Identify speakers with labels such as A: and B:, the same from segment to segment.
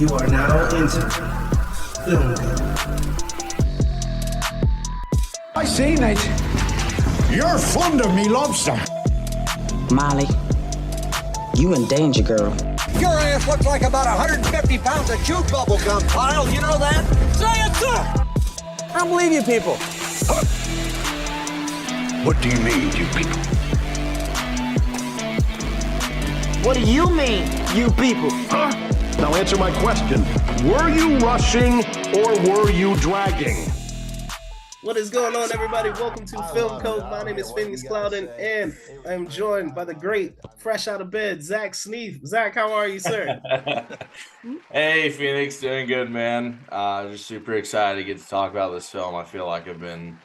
A: You are now into Film Code.
B: I say, Nate, you're fond of me lobster.
C: Molly, you in danger, girl.
D: Your ass looks like about 150 pounds of chew bubble gum, Kyle. You know that? Say it, sir! I don't believe you people.
B: What do you mean, you people?
C: What do you mean, you people?
E: Now answer my question. Were you rushing or were you dragging?
A: What is going on, everybody? Welcome to Film Code. My name is Phineas Clouden, and I'm joined by the great, fresh out of bed, Zach Sneef. Zach, how are you, sir?
F: Hey, Phoenix, doing good, man. Just super excited to get to talk about this film. I feel like I've been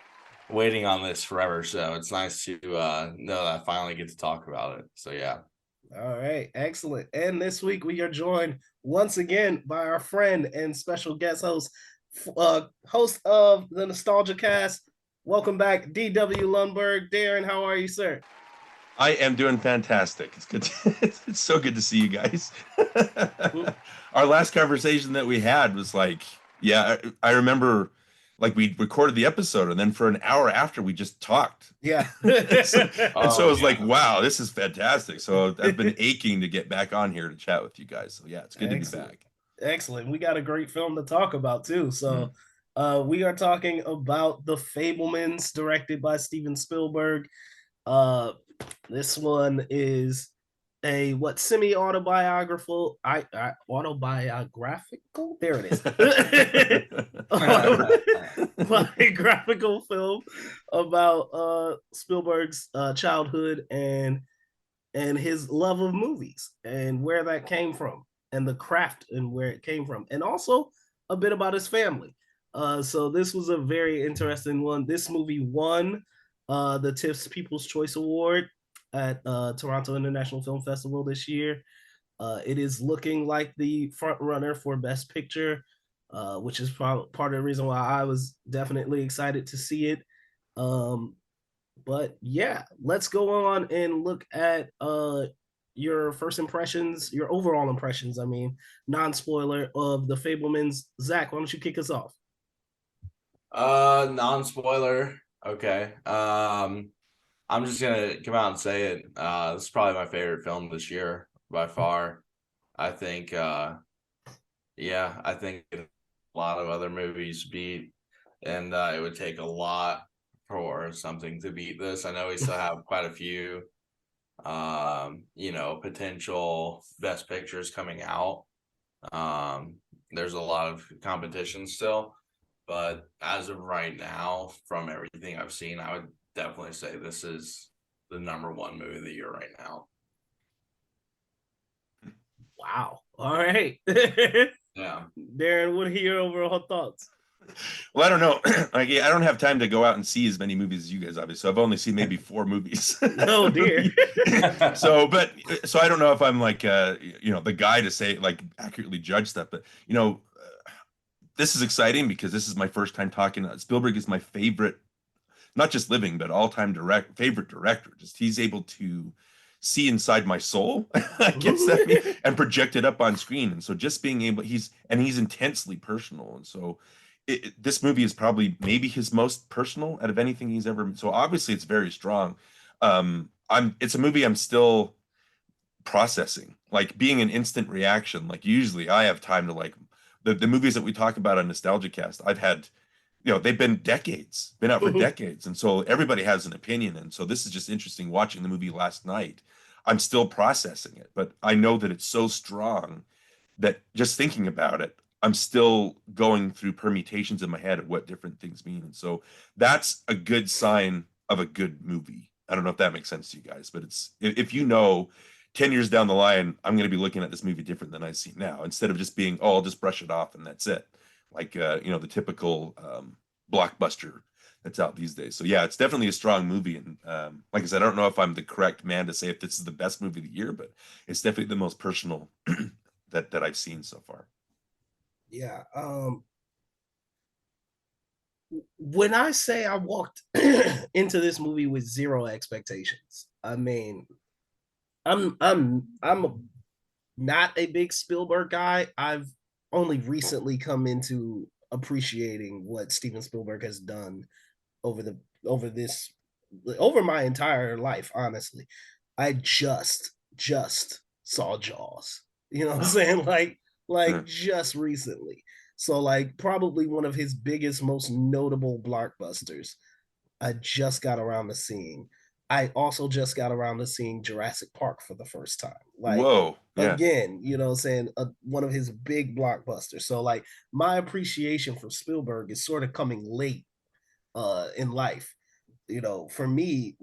F: waiting on this forever, so it's nice to know that I finally get to talk about it. So, yeah.
A: All right, excellent. And this week we are joined once again by our friend and special guest host, host of the NostalgiaCast. Welcome back, DW Lundberg. Darren, how are you, sir?
G: I am doing fantastic. It's good. It's so good to see you guys. Our last conversation that we had was like, yeah, I remember like we recorded the episode and then for an hour after we just talked.
A: Yeah.
G: So it was like, wow, this is fantastic. So I've been aching to get back on here to chat with you guys. So yeah, it's good to be back.
A: Excellent. We got a great film to talk about too. So we are talking about The Fabelmans, directed by Steven Spielberg. This one is a semi-autobiographical autobiographical, there it is. Biographical film about Spielberg's childhood and his love of movies and where that came from, and the craft and where it came from, and also a bit about his family. So this was a very interesting one. This movie won the TIFF's People's Choice Award at Toronto International Film Festival this year. It is looking like the front runner for Best Picture, which is part of the reason why I was definitely excited to see it. But yeah, let's go on and look at your first impressions, your overall impressions, non-spoiler, of The Fabelmans. Zach, why don't you kick us off?
F: Non-spoiler. Okay. I'm just gonna come out and say it. This is probably my favorite film this year by far. I think I think a lot of other movies beat, and it would take a lot for something to beat this. I know we still have quite a few potential best pictures coming out. There's a lot of competition still, but as of right now, from everything I've seen, I would definitely say this is the number one movie of the year right now.
A: Wow. All right.
F: Yeah.
A: Darren, what are your overall thoughts?
G: Well, I don't know. Like, I don't have time to go out and see as many movies as you guys, obviously. So I've only seen maybe 4 movies.
A: Oh dear.
G: So I don't know if I'm like the guy to say, like, accurately judge stuff, but this is exciting because this is my first time talking. Spielberg is my favorite, not just living, but all-time favorite director. Just he's able to see inside my soul, I guess that, and project it up on screen. And so just being able, he's intensely personal. And so this movie is probably maybe his most personal out of anything he's ever. So obviously it's very strong. It's a movie I'm still processing, like being an instant reaction. Like usually I have time to like the movies that we talk about on NostalgiaCast. I've had, they've been out for decades. And so everybody has an opinion. And so this is just interesting watching the movie last night. I'm still processing it, but I know that it's so strong that just thinking about it, I'm still going through permutations in my head of what different things mean. And so that's a good sign of a good movie. I don't know if that makes sense to you guys, but it's, if 10 years down the line, I'm going to be looking at this movie different than I see now, instead of just being, I'll just brush it off and that's it. Like, the typical blockbuster that's out these days. So yeah, it's definitely a strong movie. And like I said, I don't know if I'm the correct man to say if this is the best movie of the year, but it's definitely the most personal that I've seen so far.
A: Yeah. When I say I walked into this movie with zero expectations, I'm not a big Spielberg guy. I've only recently come into appreciating what Steven Spielberg has done over the over this over my entire life, honestly. I just saw Jaws. You know what I'm saying? Like just recently. So like probably one of his biggest, most notable blockbusters. I just got around to seeing. I also just got around to seeing Jurassic Park for the first time. Like
G: Whoa, yeah.
A: again, you know what I'm saying, one of his big blockbusters. So like my appreciation for Spielberg is sort of coming late in life. You know, for me,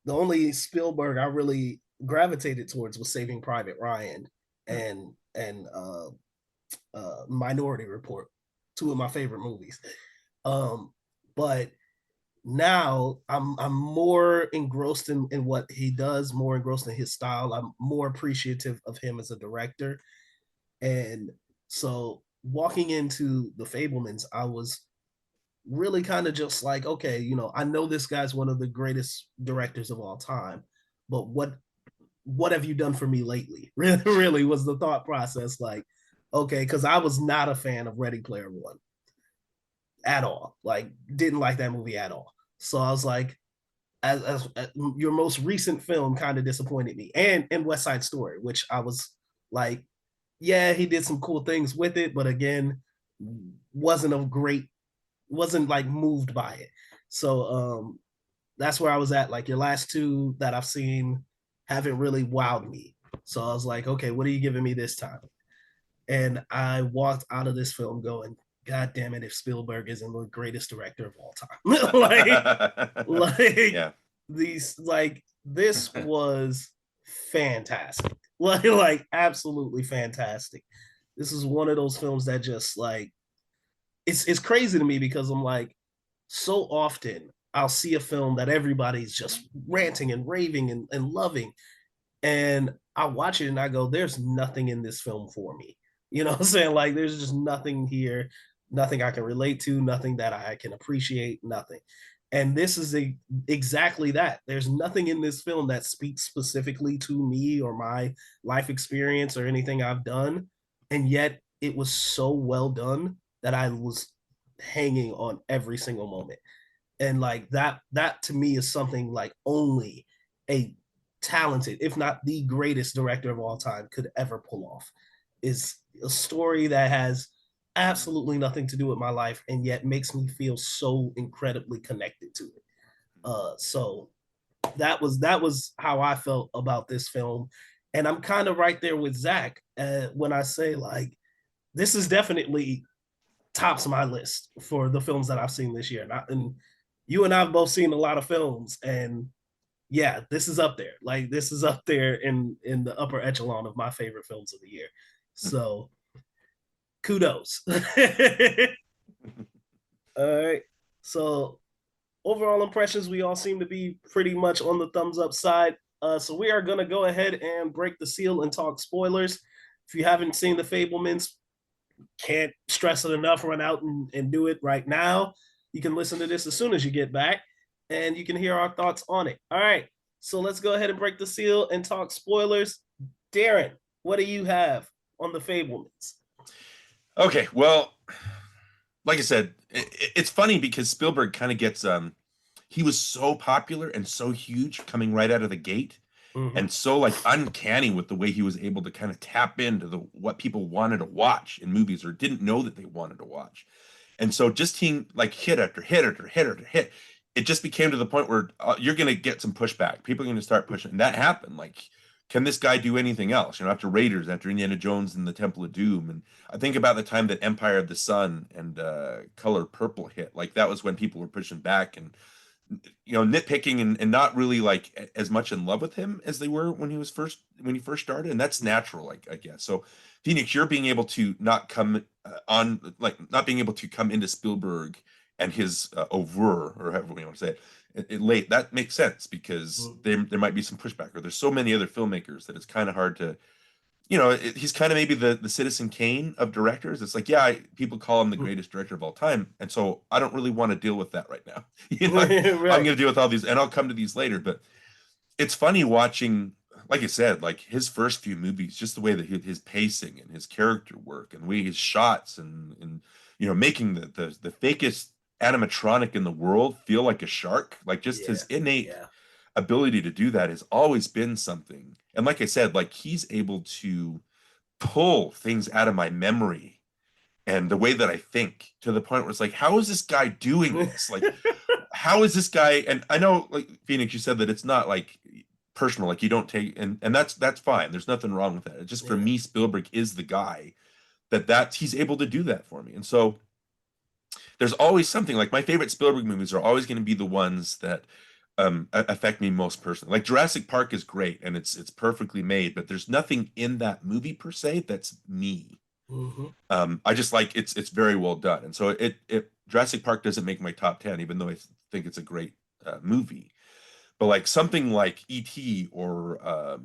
A: the only Spielberg I really gravitated towards was Saving Private Ryan and Minority Report, two of my favorite movies. But now I'm more engrossed in what he does, more engrossed in his style. I'm more appreciative of him as a director. And so walking into the Fabelmans, I was really kind of just like, okay, you know, I know this guy's one of the greatest directors of all time, but what have you done for me lately? Really was the thought process. Like, okay, because I was not a fan of Ready Player One at all. Like, didn't like that movie at all. So I was like, as your most recent film kind of disappointed me, and West Side Story, which I was like, yeah, he did some cool things with it, but again, wasn't like moved by it. So that's where I was at. Like your last two that I've seen haven't really wowed me. So I was like, okay, what are you giving me this time? And I walked out of this film going, God damn it, if Spielberg isn't the greatest director of all time.
G: Yeah.
A: This was fantastic. Like absolutely fantastic. This is one of those films that just like it's crazy to me because I'm like, so often I'll see a film that everybody's just ranting and raving and loving. And I watch it and I go, there's nothing in this film for me. You know what I'm saying? Like there's just nothing here, nothing I can relate to, nothing that I can appreciate, nothing. And this is exactly that. There's nothing in this film that speaks specifically to me or my life experience or anything I've done. And yet it was so well done that I was hanging on every single moment. And like that to me is something like only a talented, if not the greatest director of all time could ever pull off. Is a story that has absolutely nothing to do with my life and yet makes me feel so incredibly connected to it. So that was how I felt about this film. And I'm kind of right there with Zach when I say like, this is definitely tops my list for the films that I've seen this year. And you and I have both seen a lot of films, and yeah, this is up there. Like this is up there in the upper echelon of my favorite films of the year. So kudos. All right. So overall impressions, we all seem to be pretty much on the thumbs up side. So we are going to go ahead and break the seal and talk spoilers. If you haven't seen the Fabelmans, can't stress it enough, run out and do it right now. You can listen to this as soon as you get back and you can hear our thoughts on it. All right. So let's go ahead and break the seal and talk spoilers. Darren, what do you have on the Fabelmans?
G: Okay, well, like I said, it's funny because Spielberg kind of gets he was so popular and so huge coming right out of the gate, and so like uncanny with the way he was able to kind of tap into what people wanted to watch in movies or didn't know that they wanted to watch. And so just he like hit after hit after hit after hit, it just became to the point where you're going to get some pushback. People are going to start pushing, and that happened. Like, can this guy do anything else? You know, after Raiders, after Indiana Jones and the Temple of Doom. And I think about the time that Empire of the Sun and Color Purple hit, like that was when people were pushing back and, you know, nitpicking and not really like as much in love with him as they were when he first started. And that's natural, like, I guess. So Phoenix, you're being able to not being able to come into Spielberg and his oeuvre, or however we want to say it, late, that makes sense because there might be some pushback, or there's so many other filmmakers that it's kind of hard to, you know, he's kind of maybe the Citizen Kane of directors. It's like, yeah, people call him the greatest director of all time, and so I don't really want to deal with that right now. You know, right. I'm going to deal with all these, and I'll come to these later. But it's funny watching like I said, like his first few movies, just the way that his pacing and his character work and the way his shots and making the fakest animatronic in the world feel like a shark, like just his innate ability to do that has always been something. And like I said, like he's able to pull things out of my memory and the way that I think to the point where it's like, how is this guy doing this? Like, how is this guy? And I know, like Phoenix, you said that it's not like personal, like you don't take, and that's fine. There's nothing wrong with that. It's just for me, Spielberg is the guy that he's able to do that for me. And so there's always something, like my favorite Spielberg movies are always going to be the ones that affect me most personally. Like Jurassic Park is great and it's perfectly made, but there's nothing in that movie per se that's me. I just like it's very well done, and so it Jurassic Park doesn't make my top 10, even though I think it's a great movie. But like something like E.T. or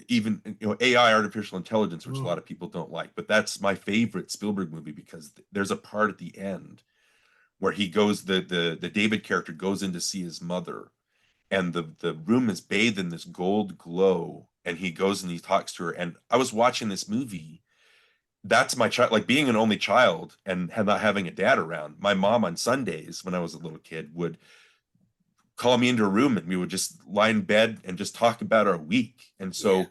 G: even AI, artificial intelligence, which a lot of people don't like, but that's my favorite Spielberg movie because there's a part at the end where he goes, the David character goes in to see his mother, and the room is bathed in this gold glow, and he goes and he talks to her. And I was watching this movie. That's my child, like being an only child and not having a dad around. My mom on Sundays when I was a little kid would call me into a room and we would just lie in bed and just talk about our week. And so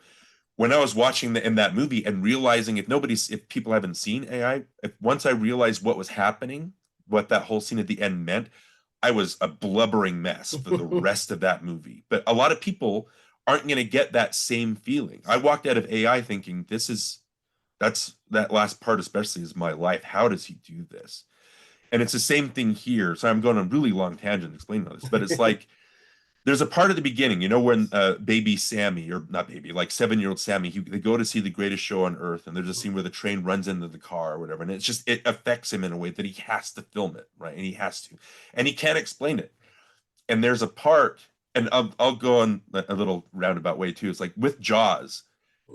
G: when I was watching in that movie and realizing if people haven't seen AI, once I realized what was happening, what that whole scene at the end meant, I was a blubbering mess for the rest of that movie. But a lot of people aren't going to get that same feeling. I walked out of AI thinking that last part especially is my life. How does he do this? And it's the same thing here. So I'm going on a really long tangent explaining all this, but it's like there's a part at the beginning, when baby Sammy, or not baby, like 7-year-old Sammy, they go to see the greatest show on earth, and there's a scene where the train runs into the car or whatever, and it affects him in a way that he has to film it, right? And he has to, and he can't explain it. And there's a part, and I'll go on a little roundabout way too. It's like with Jaws.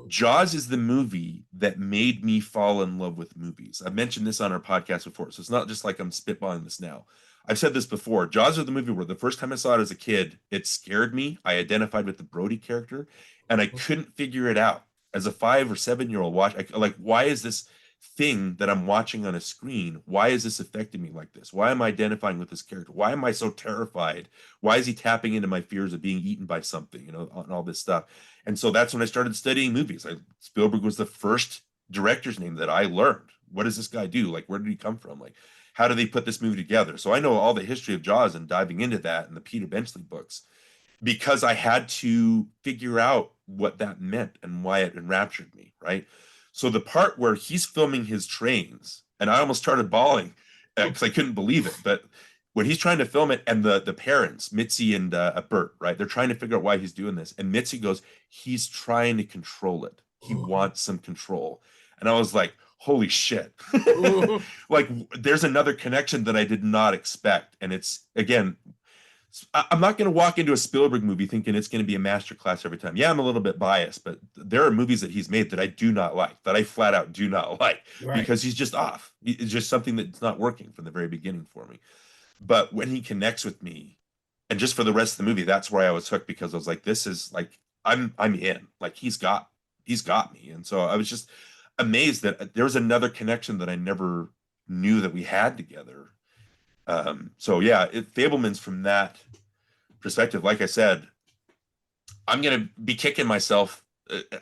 G: Jaws is the movie that made me fall in love with movies. I've mentioned this on our podcast before, so it's not just like I'm spitballing this now. I've said this before. Jaws is the movie where the first time I saw it as a kid, it scared me. I identified with the Brody character, and I couldn't figure it out. As a 5 or 7-year-old why is this thing that I'm watching on a screen, why is this affecting me like this? Why am I identifying with this character? Why am I so terrified? Why is he tapping into my fears of being eaten by something, and all this stuff? And so that's when I started studying movies. Spielberg was the first director's name that I learned. What does this guy do? Like, where did he come from? Like, how do they put this movie together? So I know all the history of Jaws and diving into that and the Peter Benchley books because I had to figure out what that meant and why it enraptured me, right? So the part where he's filming his trains, and I almost started bawling because I couldn't believe it, but when he's trying to film it, and the parents, Mitzi and Bert, right? They're trying to figure out why he's doing this. And Mitzi goes, he's trying to control it. He wants some control. And I was like, holy shit. Like there's another connection that I did not expect. And it's, again, I'm not going to walk into a Spielberg movie thinking it's going to be a masterclass every time. Yeah, I'm a little bit biased, but there are movies that he's made that I do not like, that I flat out do not like, because he's just off. It's just something that's not working from the very beginning for me. But when he connects with me, and just for the rest of the movie, that's where I was hooked, because I was like, this is like, I'm in. Like he's got me. And so I was just amazed that there was another connection that I never knew that we had together. So yeah, Fabelmans from that perspective, like I said, I'm gonna be kicking myself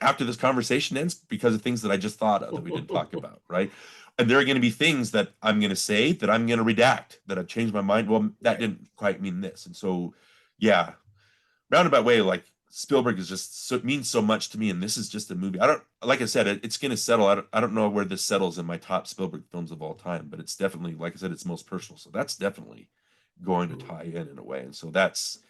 G: after this conversation ends because of things that I just thought of that we didn't talk about, right? And there are going to be things that I'm going to say that I'm going to redact, that I've changed my mind. Well, that didn't quite mean this. And so, yeah, roundabout way, like Spielberg is just means so much to me. And this is just a movie. Like I said, it's going to settle. I don't know where this settles in my top Spielberg films of all time, but it's definitely, like I said, it's most personal. So that's definitely going to tie in a way. And so that's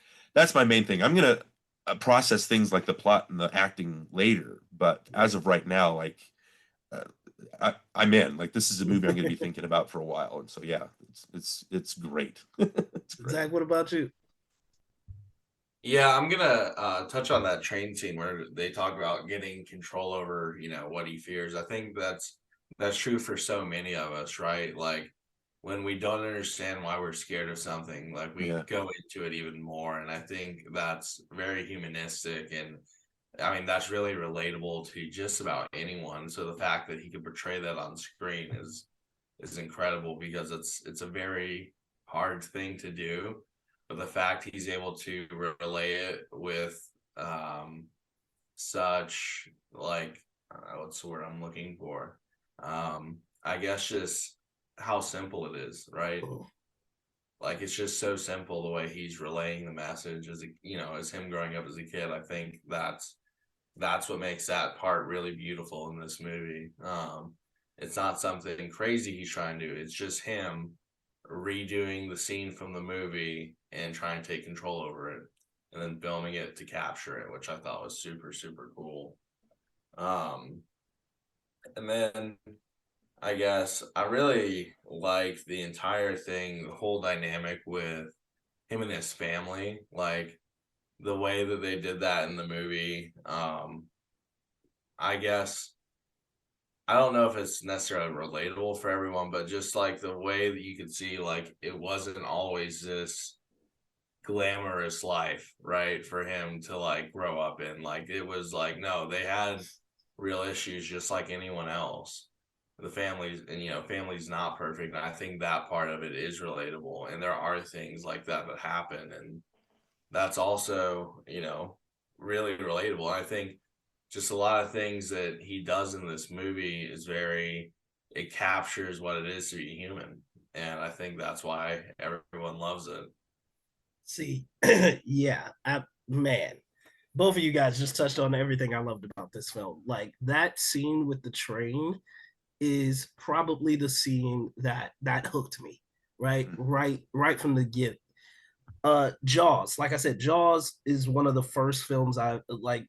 G: my main thing. I'm going to process things like the plot and the acting later. But as of right now, like, I'm in. Like, this is a movie I'm going to be thinking about for a while, and so yeah, it's great. It's great.
A: Zach, what about you?
F: Yeah, I'm gonna touch on that train scene where they talk about getting control over, what he fears. I think that's true for so many of us, right? Like when we don't understand why we're scared of something, like we go into it even more, and I think that's very humanistic. And I mean, that's really relatable to just about anyone. So the fact that he could portray that on screen is incredible, because it's a very hard thing to do. But the fact he's able to relay it with such, like, what's the word I'm looking for? I guess just how simple it is, right? Like, it's just so simple the way he's relaying the message as as him growing up as a kid. I think that's what makes that part really beautiful in this movie. It's not something crazy he's trying to do. It's just him redoing the scene from the movie and trying to take control over it, and then filming it to capture it, which I thought was super, super cool. And then I guess I really like the entire thing, the whole dynamic with him and his family, like the way that they did that in the movie. I guess I don't know if it's necessarily relatable for everyone, but just like the way that you could see, like, it wasn't always this glamorous life, right, for him to like grow up in. Like, it was like, no, they had real issues just like anyone else. The families, and family's not perfect, and I think that part of it is relatable, and there are things like that that happen, and that's also really relatable. I think just a lot of things that he does in this movie is it captures what it is to be human, and I think that's why everyone loves it.
A: See, yeah, man, both of you guys just touched on everything I loved about this film. Like, that scene with the train is probably the scene that hooked me, right? Right from the get. Jaws, like I said, Jaws is one of the first films I like,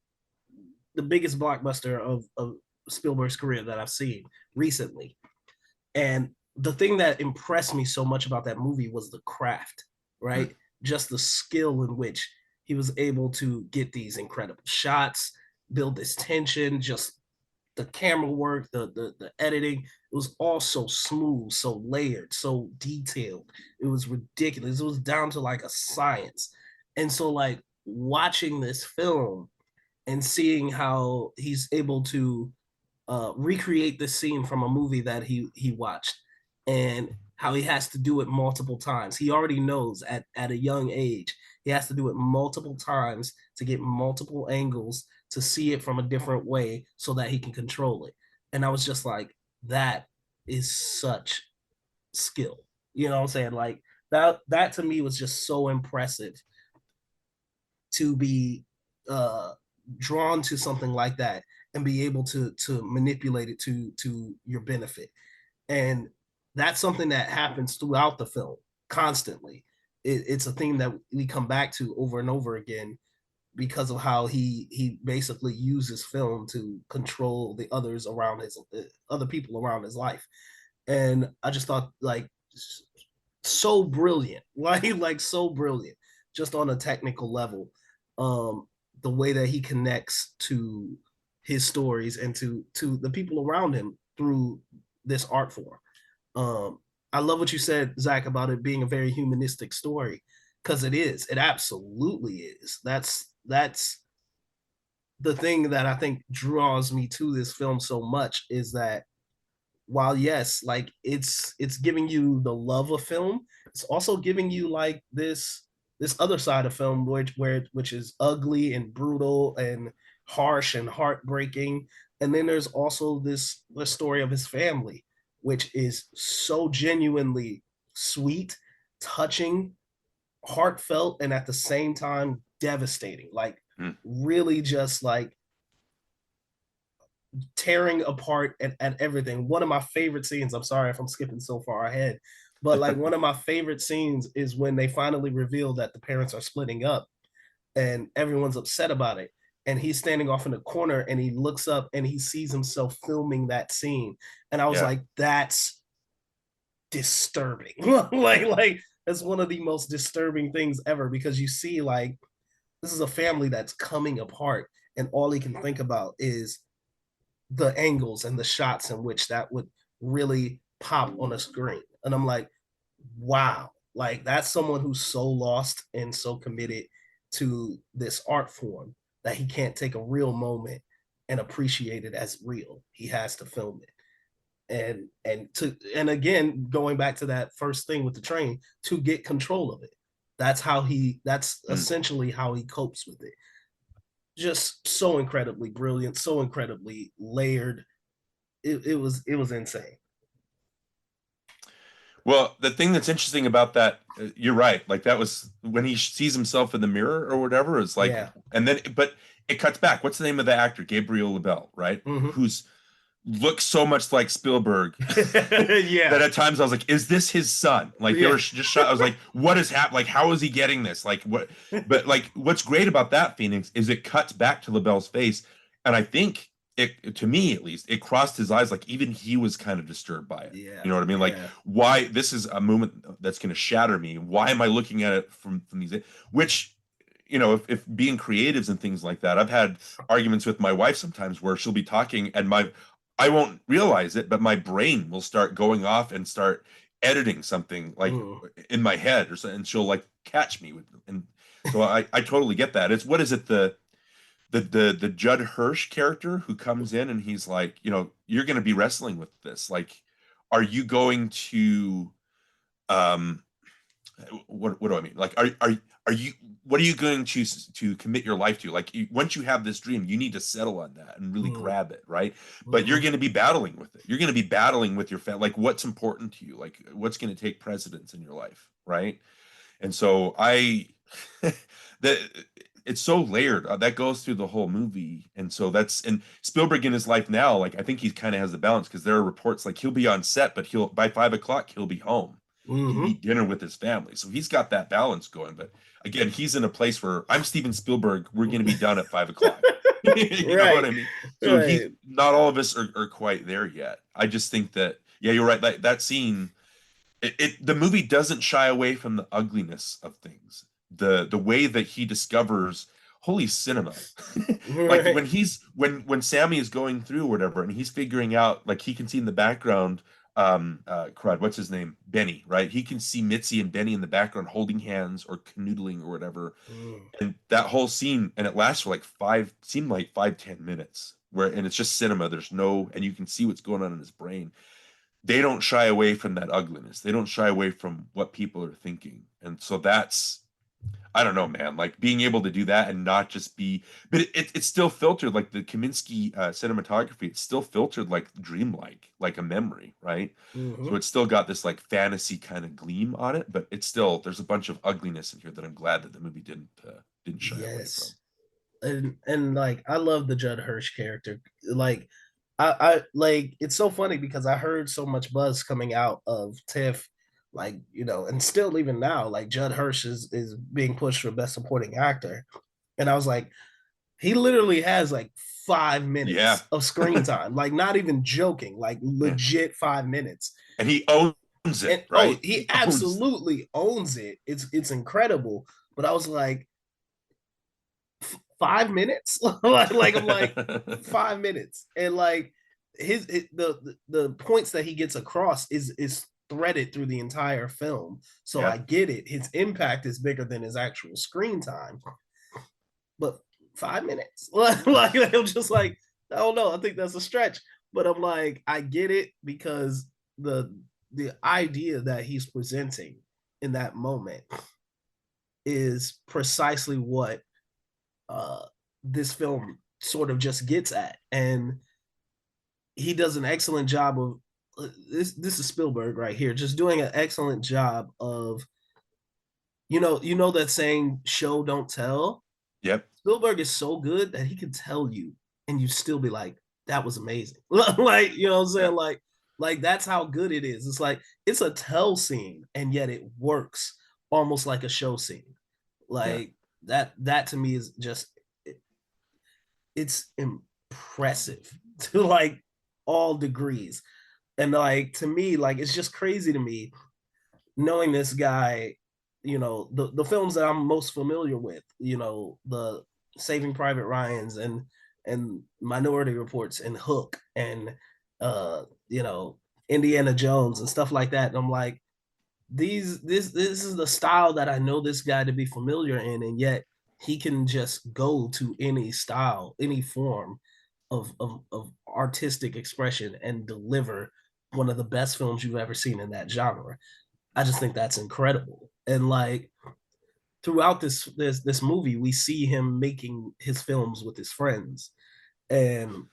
A: the biggest blockbuster of Spielberg's career that I've seen recently. And the thing that impressed me so much about that movie was the craft, right? Just the skill in which he was able to get these incredible shots, build this tension, just the camera work, the editing. It was all so smooth, so layered, so detailed. It was ridiculous. It was down to like a science. And so, like, watching this film and seeing how he's able to recreate the scene from a movie that he watched, and how he has to do it multiple times. He already knows at a young age he has to do it multiple times to get multiple angles to see it from a different way so that he can control it. And I was just like, that is such skill. You know what I'm saying? Like, that to me was just so impressive, to be drawn to something like that and be able to manipulate it to your benefit. And that's something that happens throughout the film constantly. It's a theme that we come back to over and over again, because of how he basically uses film to control the others around his other people around his life. And I just thought, like, so brilliant, like so brilliant, just on a technical level. The way that he connects to his stories and to the people around him through this art form. I love what you said, Zach, about it being a very humanistic story, because it is. It absolutely is. That's the thing that I think draws me to this film so much, is that while, yes, like, it's giving you the love of film, it's also giving you like this other side of film, which is ugly and brutal and harsh and heartbreaking. And then there's also the story of his family, which is so genuinely sweet, touching, heartfelt, and at the same time devastating. Like, really just like tearing apart at everything. One of my favorite scenes, I'm sorry if I'm skipping so far ahead, but like, one of my favorite scenes is when they finally reveal that the parents are splitting up and everyone's upset about it. And he's standing off in the corner and he looks up and he sees himself filming that scene. And I was like, that's disturbing. like that's one of the most disturbing things ever, because you see, like, this is a family that's coming apart, and all he can think about is the angles and the shots in which that would really pop on a screen. And I'm like, wow, like, that's someone who's so lost and so committed to this art form that he can't take a real moment and appreciate it as real. He has to film it. And again, going back to that first thing with the train, to get control of it. That's essentially how he copes with it. Just so incredibly brilliant, so incredibly layered. It was insane.
G: Well, the thing that's interesting about that, you're right. Like that was when he sees himself in the mirror or whatever. It's like, and then, but it cuts back. What's the name of the actor? Gabriel Labelle, right?
A: Mm-hmm.
G: Who's looks so much like Spielberg that at times I was like, is this his son? Like they were just shot. I was like, what is happening? Like, how is he getting this? Like what? But like, what's great about that Phoenix is it cuts back to Labelle's face. And I think it, to me at least, it crossed his eyes. Like even he was kind of disturbed by it.
A: Yeah.
G: You know what I mean? Like why this is a moment that's going to shatter me. Why am I looking at it from these, which, you know, if being creatives and things like that, I've had arguments with my wife sometimes where she'll be talking and I won't realize it, but my brain will start going off and start editing something like in my head or something, and she'll like catch me with, and so I totally get that. It's, what is it, the Judd Hirsch character who comes in and he's like, you know, you're going to be wrestling with this. Like, are you going to, what do I mean? Like, are you, what are you going to commit your life to? Like, once you have this dream, you need to settle on that and really grab it, right? But you're going to be battling with it. You're going to be battling with your family. Like, what's important to you? Like, what's going to take precedence in your life, right? And so it's so layered. That goes through the whole movie. And so and Spielberg in his life now, like, I think he kind of has the balance, because there are reports like he'll be on set, but by 5 o'clock, he'll be home. He'll eat dinner with his family. So he's got that balance going. But again, he's in a place where I'm Steven Spielberg. We're going to be done at 5 o'clock. You know what I mean? So not all of us are quite there yet. I just think that, yeah, you're right. That scene, the movie doesn't shy away from the ugliness of things. The way that he discovers holy cinema. Like when Sammy is going through or whatever, and he's figuring out, like, he can see in the background, crud, what's his name? Benny, right? He can see Mitzi and Benny in the background holding hands or canoodling or whatever. And that whole scene, and it lasts for like 5-10 minutes, and it's just cinema. There's and you can see what's going on in his brain. They don't shy away from that ugliness. They don't shy away from what people are thinking. And so that's, I don't know, man, like being able to do that and not just be, but it's still filtered like the Kaminsky cinematography. It's still filtered like dreamlike, like a memory, right? So it's still got this like fantasy kind of gleam on it, but it's still, there's a bunch of ugliness in here that I'm glad that the movie didn't shy away from.
A: And like, I love the Judd Hirsch character. Like, I like, it's so funny because I heard so much buzz coming out of TIFF, like, you know, and still even now, like Judd Hirsch is being pushed for best supporting actor. And I was like, he literally has like 5 minutes of screen time, like not even joking, like legit 5 minutes.
G: And he owns it, right?
A: He absolutely owns it. It's incredible. But I was like, 5 minutes? like I'm like 5 minutes. And like the points that he gets across is threaded through the entire film. So I get it. His impact is bigger than his actual screen time. But 5 minutes? Like I'm just like, I don't know. I think that's a stretch. But I'm like, I get it, because the idea that he's presenting in that moment is precisely what this film sort of just gets at. And he does an excellent job of this is Spielberg right here, just doing an excellent job of, you know that saying, show don't tell.
G: Yep.
A: Spielberg is so good that he can tell you and you still be like, that was amazing. Like, you know what I'm saying? Like that's how good it is. It's like, it's a tell scene and yet it works almost like a show scene. Like that to me is just, it's impressive to like all degrees. And like, to me, like, it's just crazy to me knowing this guy, you know, the films that I'm most familiar with, you know, the Saving Private Ryan's and Minority Reports and Hook and, you know, Indiana Jones and stuff like that. And I'm like, this is the style that I know this guy to be familiar in. And yet he can just go to any style, any form of artistic expression and deliver one of the best films you've ever seen in that genre. I just think that's incredible. And like throughout this movie, we see him making his films with his friends, and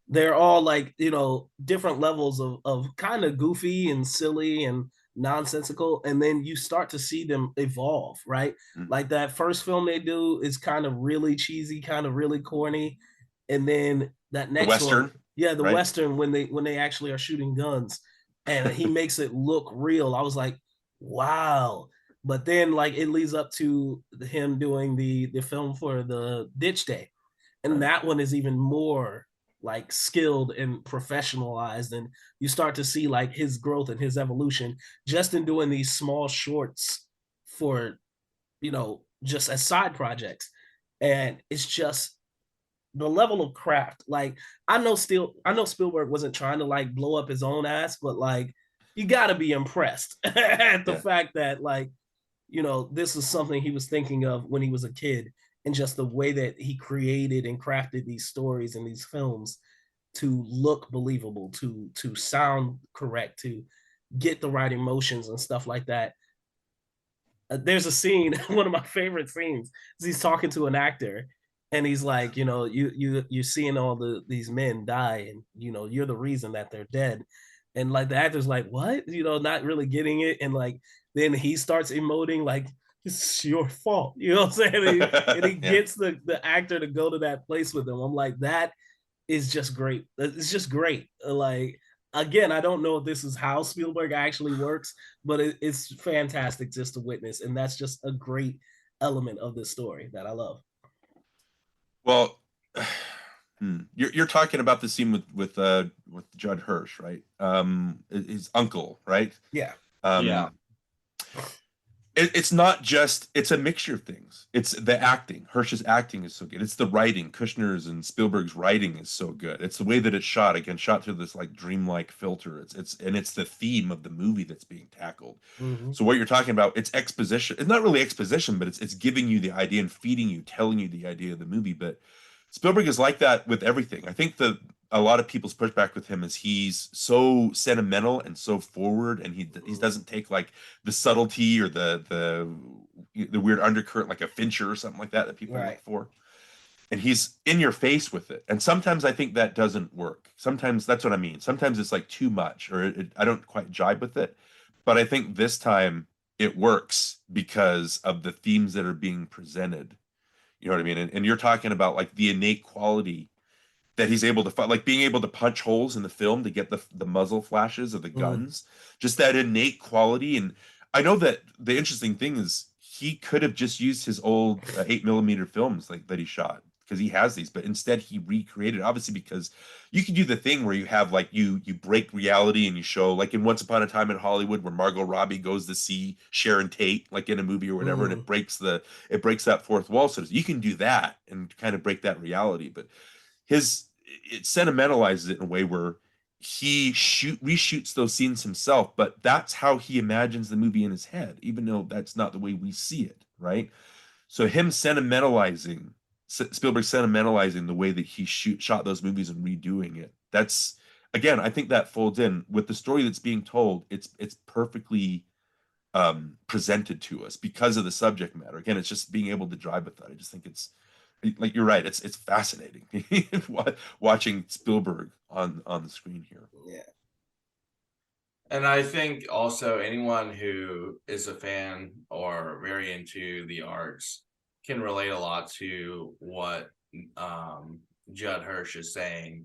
A: they're all like, you know, different levels of kind of goofy and silly and nonsensical, and then you start to see them evolve, right?
G: Mm.
A: Like that first film they do is kind of really cheesy, kind of really corny, and then that
G: The
A: next one,
G: Western,
A: yeah, the
G: right?
A: Western, when they actually are shooting guns and he makes it look real, I was like, wow. But then like it leads up to him doing the film for the Ditch Day, and
G: Right.
A: that one is even more like skilled and professionalized, and you start to see like his growth and his evolution just in doing these small shorts for, you know, just as side projects. And it's just the level of craft. Like I know Spielberg wasn't trying to like blow up his own ass, but like you got to be impressed at the
G: Yeah.
A: fact that like, you know, this is something he was thinking of when he was a kid, and just the way that he created and crafted these stories and these films to look believable, to sound correct, to get the right emotions and stuff like that. There's a scene, one of my favorite scenes, is he's talking to an actor, and he's like, you know, you're seeing all these men die, and you know, you're the reason that they're dead. And like the actor's like, what? You know, not really getting it. And like then he starts emoting like it's your fault. You know what I'm saying? And he
G: Yeah.
A: gets the actor to go to that place with him. I'm like, that is just great. It's just great. Like again, I don't know if this is how Spielberg actually works, but it's fantastic just to witness, and that's just a great element of this story that I love.
G: Well, you're talking about the scene with Judd Hirsch, right? His uncle, right?
A: Yeah.
F: Yeah.
G: Um, it's not just, it's a mixture of things. It's the acting. Hirsch's acting is so good. It's the writing. Kushner's and Spielberg's writing is so good. It's the way that it's shot, again, shot through this like dreamlike filter. It's the theme of the movie that's being tackled.
A: Mm-hmm.
G: So what you're talking about, it's exposition. It's not really exposition, but it's giving you the idea and feeding you, telling you the idea of the movie. But Spielberg is like that with everything. I think a lot of people's pushback with him is he's so sentimental and so forward, and he doesn't take like the subtlety or the weird undercurrent like a Fincher or something like that people
A: Right.
G: look for. And he's in your face with it. And sometimes I think that doesn't work. Sometimes that's what I mean. Sometimes it's like too much, or I don't quite jibe with it. But I think this time it works because of the themes that are being presented. You know what I mean? And you're talking about like the innate quality that he's able to fight, like being able to punch holes in the film to get the muzzle flashes of the guns, just that innate quality. And I know that the interesting thing is he could have just used his old 8mm films like that he shot, because he has these, but instead he recreated, obviously, because you can do the thing where you have like you break reality and you show, like in Once Upon a Time in Hollywood, where Margot Robbie goes to see Sharon Tate like in a movie or whatever, and it breaks that fourth wall. So you can do that and kind of break that reality. But it sentimentalizes it in a way where he reshoots those scenes himself, but that's how he imagines the movie in his head, even though that's not the way we see it, right? So Spielberg sentimentalizing the way that he shot those movies and redoing it, that's, again, I think that folds in with the story that's being told. It's perfectly presented to us because of the subject matter. Again, it's just being able to drive with that. I just think it's, like, you're right, it's fascinating watching Spielberg on the screen here.
A: Yeah.
F: And I think also anyone who is a fan or very into the arts can relate a lot to what Judd Hirsch is saying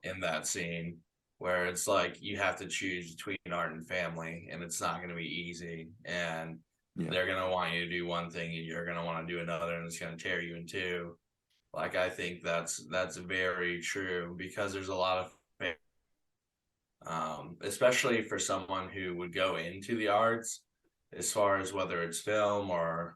F: in that scene, where it's like you have to choose between art and family, and it's not going to be easy. And they're going to want you to do one thing, and you're going to want to do another, and it's going to tear you in two. Like, I think that's very true, because there's a lot of especially for someone who would go into the arts, as far as whether it's film or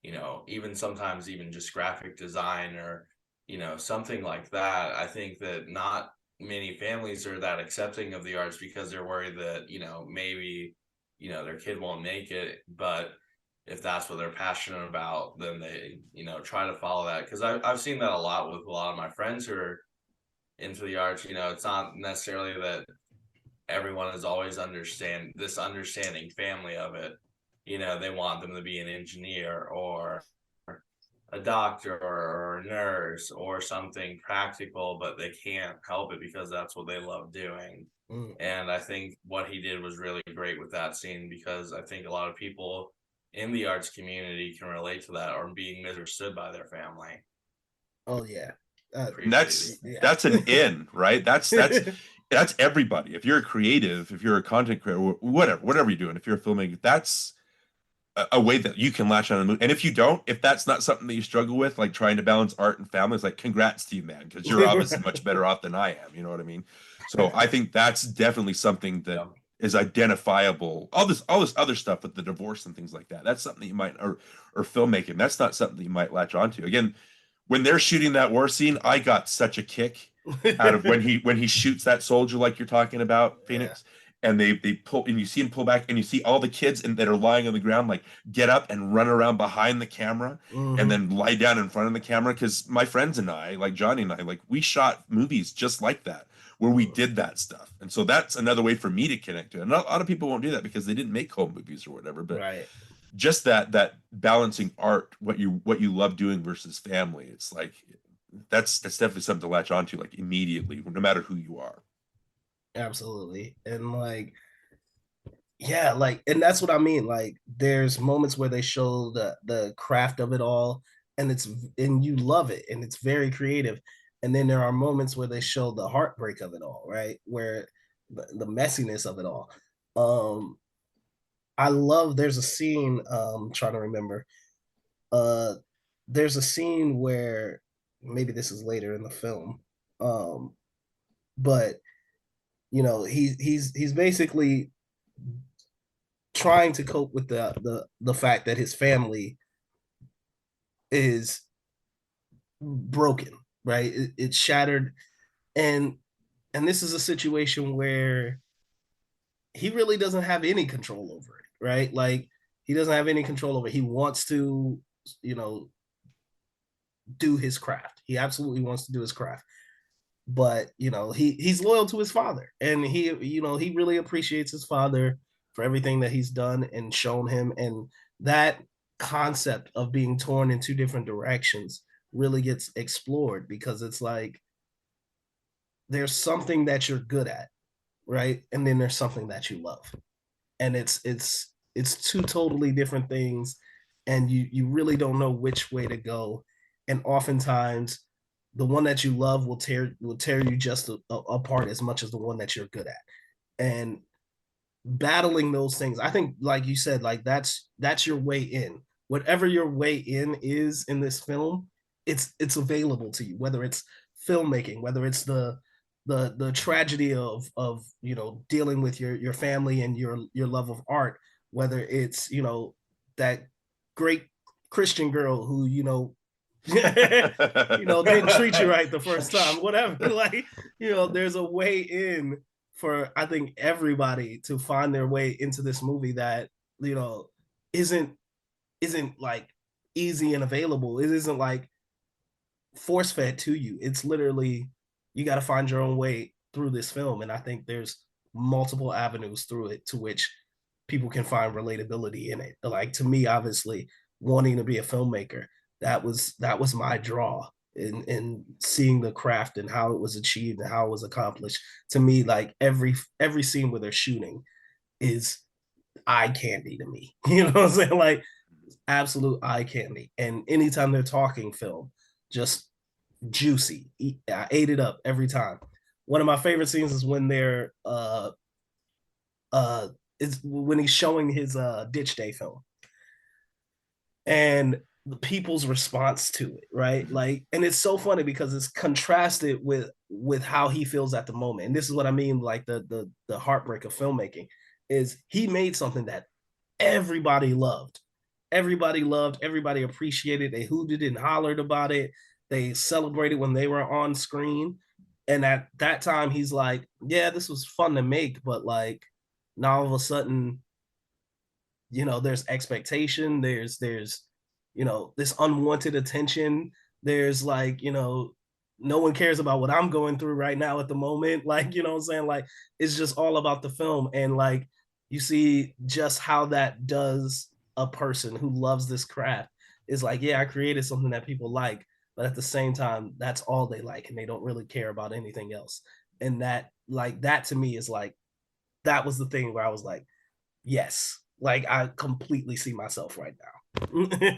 F: you know, even sometimes even just graphic design or, you know, something like that. I think that not many families are that accepting of the arts, because they're worried that, you know, maybe, you know, their kid won't make it. But if that's what they're passionate about, then they, try to follow that. Because I've seen that a lot with a lot of my friends who are into the arts. It's not necessarily that everyone is always understanding family of it. They want them to be an engineer or a doctor or a nurse or something practical, but they can't help it because that's what they love doing. And I think what he did was really great with that scene, because I think a lot of people in the arts community can relate to that, or being misunderstood by their family.
A: Oh yeah.
G: And that's an in, right? That's everybody. If you're a creative, if you're a content creator, whatever you're doing, if you're a filmmaker, that's a way that you can latch on a movie. And if you don't, if that's not something that you struggle with, like trying to balance art and family, it's like, congrats to you, man, because you're obviously much better off than I am. You know what I mean? So I think that's definitely something that is identifiable. All this other stuff with the divorce and things like that, that's something that you might, or filmmaking, that's not something that you might latch onto. Again, when they're shooting that war scene, I got such a kick out of when he shoots that soldier, like you're talking about, Phoenix. Yeah. And they pull, and you see him pull back, and you see all the kids that are lying on the ground, like, get up and run around behind the camera, and then lie down in front of the camera. Because my friends and I, like Johnny and I, like, we shot movies just like that, where we did that stuff. And so that's another way for me to connect to it. And a lot of people won't do that because they didn't make home movies or whatever. But just that balancing art, what you love doing versus family, it's like, that's definitely something to latch onto, like, immediately, no matter who you are.
A: Absolutely. And like, yeah, like, and that's what I mean. Like, there's moments where they show the craft of it all, and you love it, and it's very creative. And then there are moments where they show the heartbreak of it all, right? Where the messiness of it all. I love, there's a scene, trying to remember. There's a scene where, maybe this is later in the film, but he's basically trying to cope with the fact that his family is broken, right? It's shattered, and this is a situation where he really doesn't have any control over it, right? Like, he doesn't have any control over it. He wants to, do his craft. He absolutely wants to do his craft. But he's loyal to his father, and he really appreciates his father for everything that he's done and shown him. And that concept of being torn in two different directions really gets explored, because it's like, there's something that you're good at, right? And then there's something that you love, and it's two totally different things, and you really don't know which way to go. And oftentimes the one that you love will tear you just apart as much as the one that you're good at. And battling those things, I think, like you said, like, that's your way in. Whatever your way in is in this film, it's available to you, whether it's filmmaking, whether it's the tragedy of dealing with your family and your love of art, whether it's that great Christian girl who didn't treat you right the first time, whatever. Like, there's a way in for, I think, everybody to find their way into this movie that isn't like easy and available. It isn't like force fed to you. It's literally, you got to find your own way through this film. And I think there's multiple avenues through it to which people can find relatability in it. Like, to me, obviously, wanting to be a filmmaker, that was my draw in seeing the craft and how it was achieved and how it was accomplished. To me, like, every scene where they're shooting is eye candy to me. You know what I'm saying? Like, absolute eye candy. And anytime they're talking film, just juicy. I ate it up every time. One of my favorite scenes is when they're is when he's showing his Ditch Day film, and the people's response to it, right? Like, and it's so funny because it's contrasted with how he feels at the moment. And this is what I mean, like, the heartbreak of filmmaking is, he made something that everybody loved. Everybody appreciated. They hooted and hollered about it. They celebrated when they were on screen. And at that time, he's like, yeah, this was fun to make, but like, now all of a sudden, there's expectation, there's this unwanted attention, there's like, no one cares about what I'm going through right now at the moment. Like, what I'm saying? Like, it's just all about the film. And like, you see just how that does a person who loves this craft. Is like, yeah, I created something that people like, but at the same time, that's all they like, and they don't really care about anything else. And that to me is like, that was the thing where I was like, yes, like I completely see myself right now.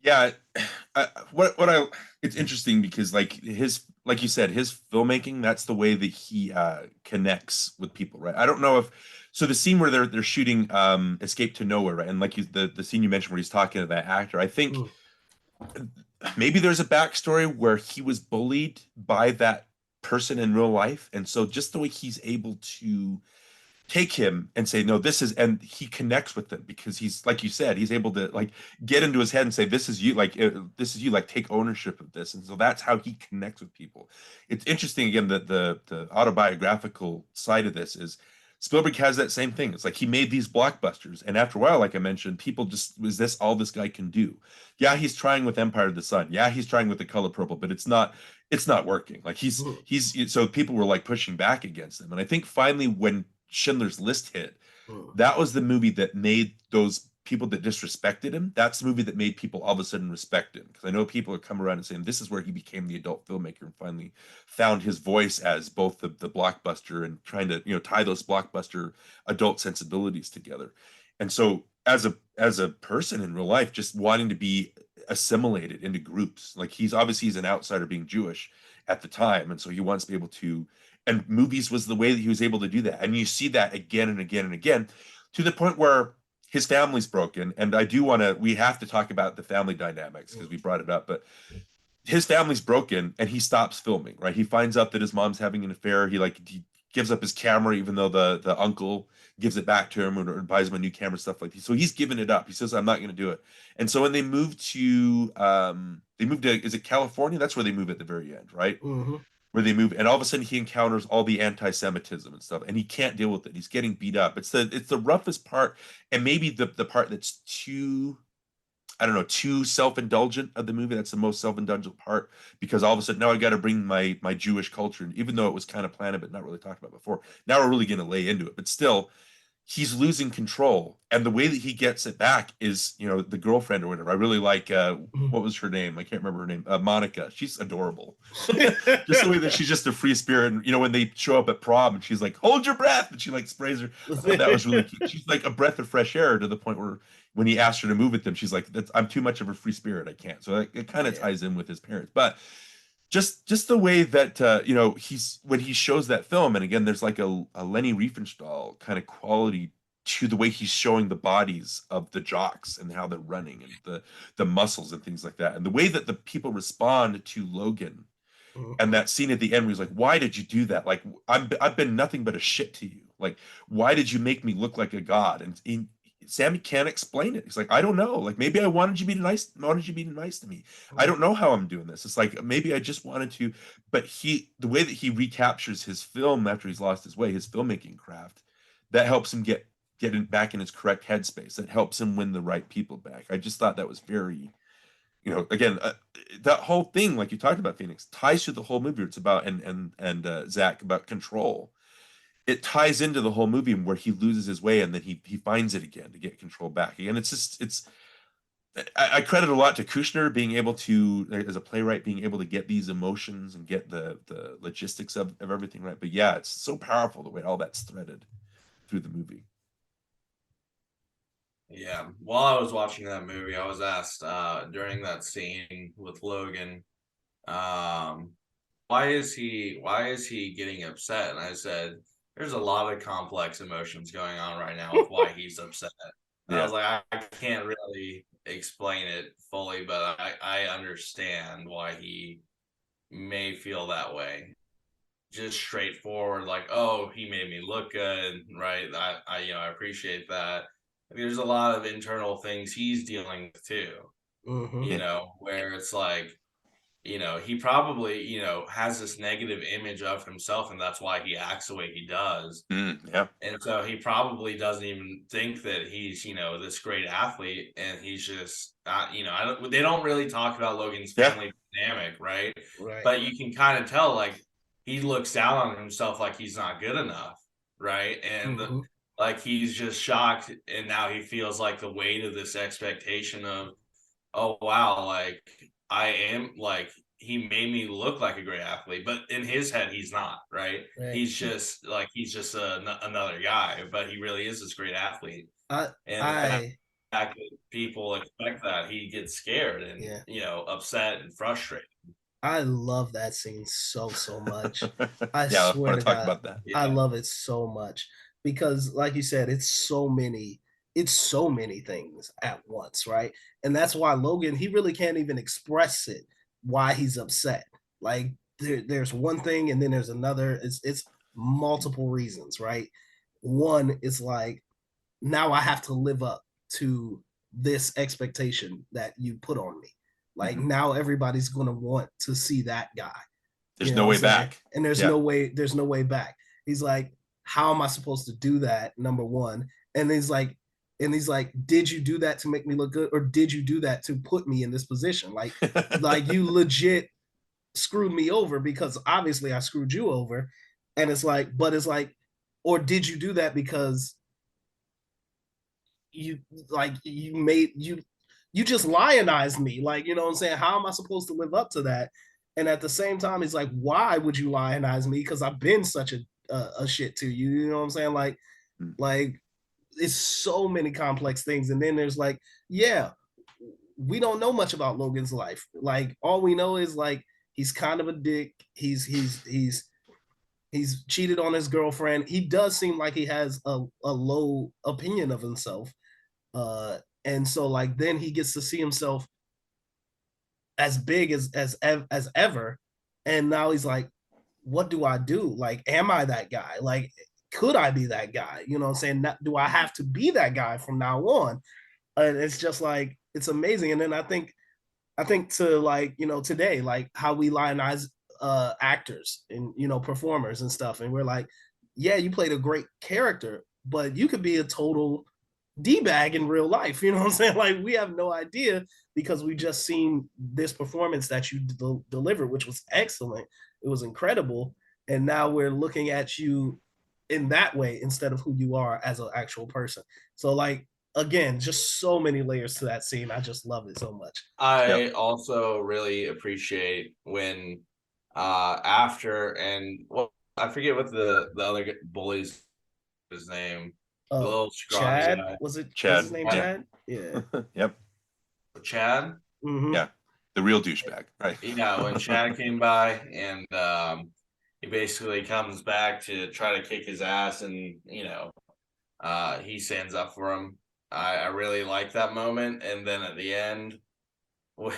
G: Yeah, what I it's interesting because like like you said, his filmmaking, that's the way that he connects with people, right? I don't know if so the scene where they're shooting Escape to Nowhere, right? And like the scene you mentioned where he's talking to that actor, I think maybe there's a backstory where he was bullied by that person in real life, and so just the way he's able to take him and say, no, this is, and he connects with them because he's, like you said, he's able to like get into his head and say, this is you, like, this is you, like, take ownership of this. And so that's how he connects with people. It's interesting, again, that the autobiographical side of this is Spielberg has that same thing. It's like he made these blockbusters, and after a while, like I mentioned, people just, is this all this guy can do? Yeah, he's trying with Empire of the Sun. Yeah, he's trying with The Color Purple, but it's not working. Like he's so people were like pushing back against him. And I think finally when Schindler's List hit, that was the movie that made those people that disrespected him, that's the movie that made people all of a sudden respect him. Because I know people are coming around and saying this is where he became the adult filmmaker and finally found his voice as both the blockbuster and trying to tie those blockbuster adult sensibilities together. And so as a person in real life, just wanting to be assimilated into groups, like he's an outsider being Jewish at the time, and so he wants to be able to, and movies was the way that he was able to do that. And you see that again and again and again, to the point where his family's broken. And we have to talk about the family dynamics because we brought it up, but his family's broken and he stops filming, right? He finds out that his mom's having an affair. He gives up his camera, even though the uncle gives it back to him or buys him a new camera, stuff like that. So he's given it up. He says, I'm not going to do it. And so when they moved to, is it California? That's where they move at the very end, right?
A: Mm-hmm.
G: Where they move, and all of a sudden he encounters all the anti-Semitism and stuff, and he can't deal with it. He's getting beat up. It's the roughest part, and maybe the part that's too, I don't know, too self-indulgent of the movie. That's the most self-indulgent part, because all of a sudden now I got to bring my Jewish culture, and even though it was kind of planned but not really talked about before, now we're really going to lay into it. But still, he's losing control, and the way that he gets it back is, the girlfriend or whatever. I really like what was her name? I can't remember her name. Monica. She's adorable. Just the way that she's just a free spirit. And when they show up at prom and she's like, hold your breath, and she like sprays her. That was really cute. She's like a breath of fresh air, to the point where when he asked her to move with them, she's like, I'm too much of a free spirit, I can't. So it kind of ties in with his parents. But just the way that he's, when he shows that film, and again, there's like a Leni Riefenstahl kind of quality to the way he's showing the bodies of the jocks and how they're running and the muscles and things like that, and the way that the people respond to Logan. And that scene at the end where he's like, why did you do that? Like, I've been nothing but a shit to you. Like, why did you make me look like a god? And Sammy can't explain it. He's like, I don't know. Like, maybe I wanted you to be nice to me. I don't know how I'm doing this. It's like, maybe I just wanted to. But the way that he recaptures his film after he's lost his way, his filmmaking craft, that helps him get back in his correct headspace. That helps him win the right people back. I just thought that was very, again, that whole thing, like you talked about, Phoenix, ties to the whole movie. It's about, and Zach, about control. It ties into the whole movie where he loses his way and then he finds it again to get control back again. I credit a lot to Kushner being able to, as a playwright, being able to get these emotions and get the logistics of everything right. But yeah, it's so powerful the way all that's threaded through the movie.
F: Yeah, while I was watching that movie, I was asked during that scene with Logan, why is he getting upset? And I said, there's a lot of complex emotions going on right now with why he's upset. And I was like, I can't really explain it fully, but I understand why he may feel that way. Just straightforward, like, oh, he made me look good, right? I appreciate that. There's a lot of internal things he's dealing with too.
A: Mm-hmm.
F: Where it's like, he probably, has this negative image of himself, and that's why he acts the way he does.
G: Yeah.
F: And so he probably doesn't even think that he's, this great athlete, and he's just, they don't really talk about Logan's family dynamic, right?
A: Right.
F: But you can kind of tell, like, he looks down on himself like he's not good enough, right? And like he's just shocked, and now he feels like the weight of this expectation of, oh wow, like I am, like he made me look like a great athlete, but in his head he's not, right? He's just another guy, but he really is this great athlete. And the fact that people expect that, he gets scared and upset and frustrated.
A: I love that scene so much. I
G: Yeah, I
A: swear
G: want
A: to
G: to talk
A: God,
G: about that.
A: I love it so much because, like you said, it's so many things at once, right? And that's why Logan, he really can't even express it why he's upset. Like there's one thing and then there's another. It's multiple reasons, right? One is like, now I have to live up to this expectation that you put on me. Like now everybody's gonna want to see that guy.
G: There's no way back.
A: And there's no way back. He's like, how am I supposed to do that? Number one. And he's like, did you do that to make me look good? Or did you do that to put me in this position? Like, like you legit screwed me over, because obviously I screwed you over. And it's like, or did you do that because you just lionized me? Like, you know what I'm saying? How am I supposed to live up to that? And at the same time, he's like, why would you lionize me? Because I've been such a shit to you. You know what I'm saying? Like it's so many complex things. And then there's like, yeah, we don't know much about Logan's life. Like all we know is like he's kind of a dick. He's cheated on his girlfriend. He does seem like he has a low opinion of himself. And so like then he gets to see himself as big as ever. And now he's like, what do I do? Like, am I that guy? Like, could I be that guy? You know what I'm saying? Do I have to be that guy from now on? And it's just like, it's amazing. And then I think to like, today, like how we lionize actors and, performers and stuff. And we're like, yeah, you played a great character, but you could be a total D-bag in real life. You know what I'm saying? Like we have no idea because we just seen this performance that you delivered, which was excellent. It was incredible. And now we're looking at you in that way instead of who you are as an actual person. So like, again, just so many layers to that scene. I just love it so much.
F: I also really appreciate when after, and well, I forget what the other bully's his name. The little
A: Chad,
F: guy.
A: was it
G: Chad?
A: Was his name Chad? Yeah.
G: Yep.
F: Chad?
A: Mm-hmm.
G: Yeah. The real douchebag, right?
F: Yeah, when Chad came by and he basically comes back to try to kick his ass, and he stands up for him. I really like that moment. And then at the end, when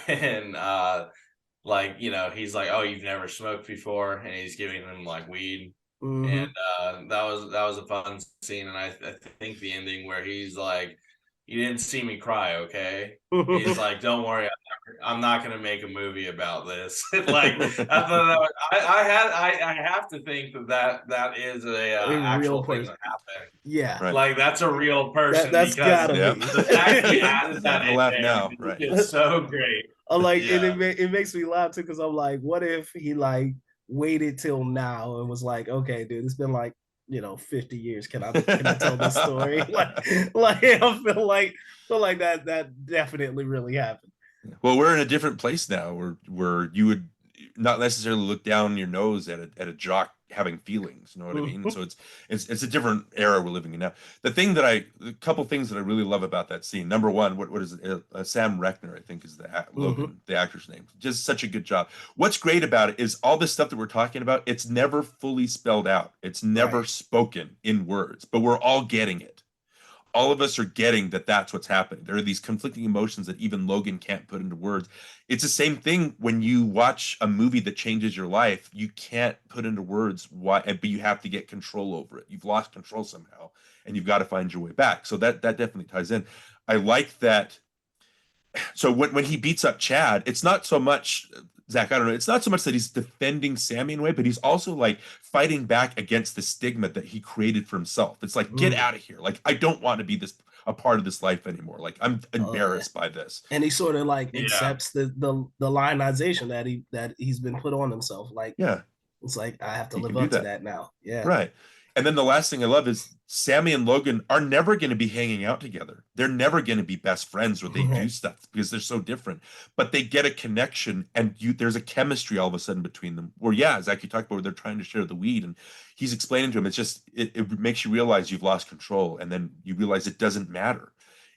F: he's like, oh, you've never smoked before, and he's giving him like weed. And that was a fun scene. And I think the ending where he's like, you didn't see me cry, okay? He's like, don't worry, I'm not gonna make a movie about this. Like I thought I have to think that is a actual thing that happened.
A: Yeah,
G: right.
F: Like that's a real person.
A: That's gotta be.
F: The fact he added that in
G: laugh
F: there,
G: now, right?
F: It's so great.
A: Like it makes me laugh too, because I'm like, what if he like waited till now and was like, okay, dude, it's been like 50 years. Can I tell this story? like I feel like that definitely really happened.
G: Well, we're in a different place now where you would not necessarily look down your nose at a jock having feelings. You know what I mean? So it's a different era we're living in now. A couple things that I really love about that scene. Number one, what is it? Sam Reckner, I think, is the actor's name. Just such a good job. What's great about it is all this stuff that we're talking about, it's never fully spelled out. It's never spoken in words, but we're all getting it. All of us are getting that that's what's happening. There are these conflicting emotions that even Logan can't put into words. It's the same thing when you watch a movie that changes your life. You can't put into words why, but you have to get control over it. You've lost control somehow, and you've got to find your way back. So that definitely ties in. I like that. So when he beats up Chad, it's not so much Zach, I don't know. It's not so much that he's defending Sammy in a way, but he's also like fighting back against the stigma that he created for himself. It's like, get out of here. Like, I don't want to be a part of this life anymore. Like, I'm embarrassed by this.
A: And he sort of like accepts the lionization that he's been put on himself. Like, it's like, I have to live up to that now. Yeah.
G: Right. And then the last thing I love is Sammy and Logan are never going to be hanging out together. They're never going to be best friends, or they do stuff because they're so different. But they get a connection, and there's a chemistry all of a sudden between them. Where, Zach, you talked about where they're trying to share the weed, and he's explaining to him, it's just it makes you realize you've lost control, and then you realize it doesn't matter.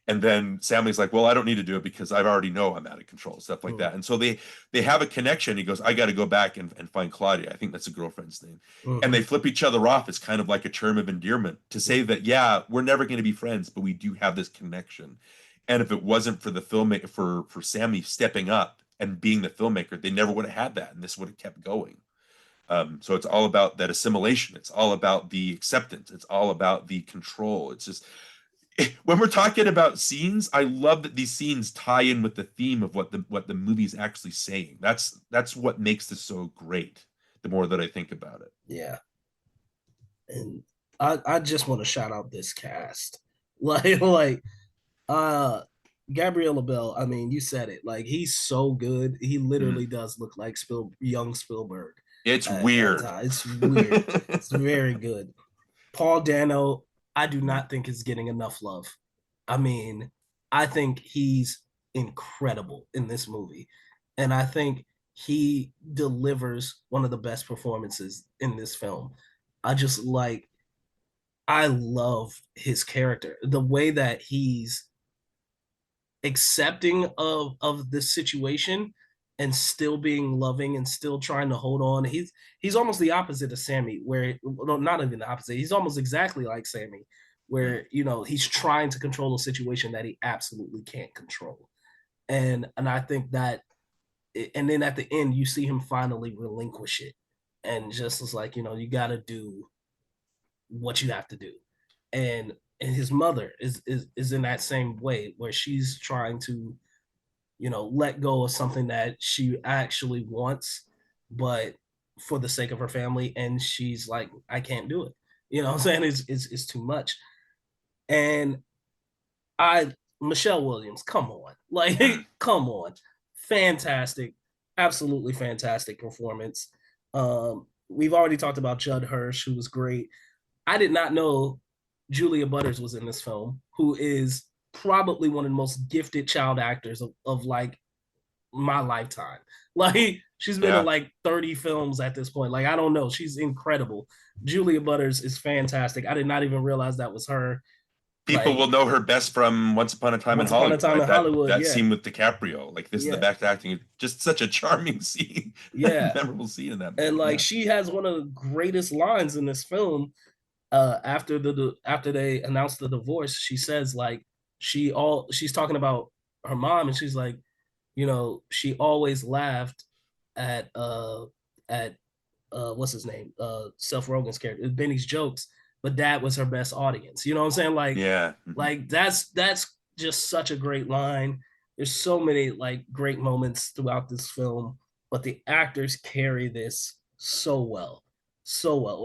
G: And then Sammy's like, well, I don't need to do it because I already know I'm out of control, stuff like that. And so they have a connection. He goes, I got to go back and find Claudia. I think that's a girlfriend's name. And they flip each other off. It's kind of like a term of endearment to say that, we're never going to be friends, but we do have this connection. And if it wasn't for the filmmaker, for Sammy stepping up and being the filmmaker, they never would have had that. And this would have kept going. So it's all about that assimilation. It's all about the acceptance. It's all about the control. It's just, when we're talking about scenes, I love that these scenes tie in with the theme of what the movie's actually saying. That's what makes this so great. The more that I think about it.
A: Yeah. And I just want to shout out this cast. Gabriel Labelle, I mean, you said it. Like, he's so good. He literally does look like young Spielberg.
G: It's weird.
A: It's weird. It's very good. Paul Dano, I do not think is getting enough love. I mean, I think he's incredible in this movie. And I think he delivers one of the best performances in this film. I love his character. The way that he's accepting of this situation and still being loving and still trying to hold on. He's almost the opposite of Sammy, not even the opposite. He's almost exactly like Sammy, where, he's trying to control a situation that he absolutely can't control. And I think that, and then at the end, you see him finally relinquish it. And just is like, you got to do what you have to do. And his mother is in that same way, where she's trying to, let go of something that she actually wants, but for the sake of her family. And she's like, I can't do it. You know what I'm saying? It's too much. And Michelle Williams, come on. Come on. Fantastic. Absolutely fantastic performance. We've already talked about Judd Hirsch, who was great. I did not know Julia Butters was in this film, who is probably one of the most gifted child actors of my lifetime. She's been in 30 films at this point. I don't know. She's incredible. Julia Butters is fantastic. I did not even realize that was her.
G: People will know her best from Once Upon a Time in Hollywood. That scene with DiCaprio. This is the back acting. Just such a charming scene.
A: Yeah.
G: Memorable scene in that.
A: And she has one of the greatest lines in this film. After they announced the divorce, she says she's talking about her mom, and she's like, she always laughed at what's his name? Seth Rogen's character, Benny's jokes, but Dad was her best audience. You know what I'm saying? That's just such a great line. There's so many great moments throughout this film, but the actors carry this so well.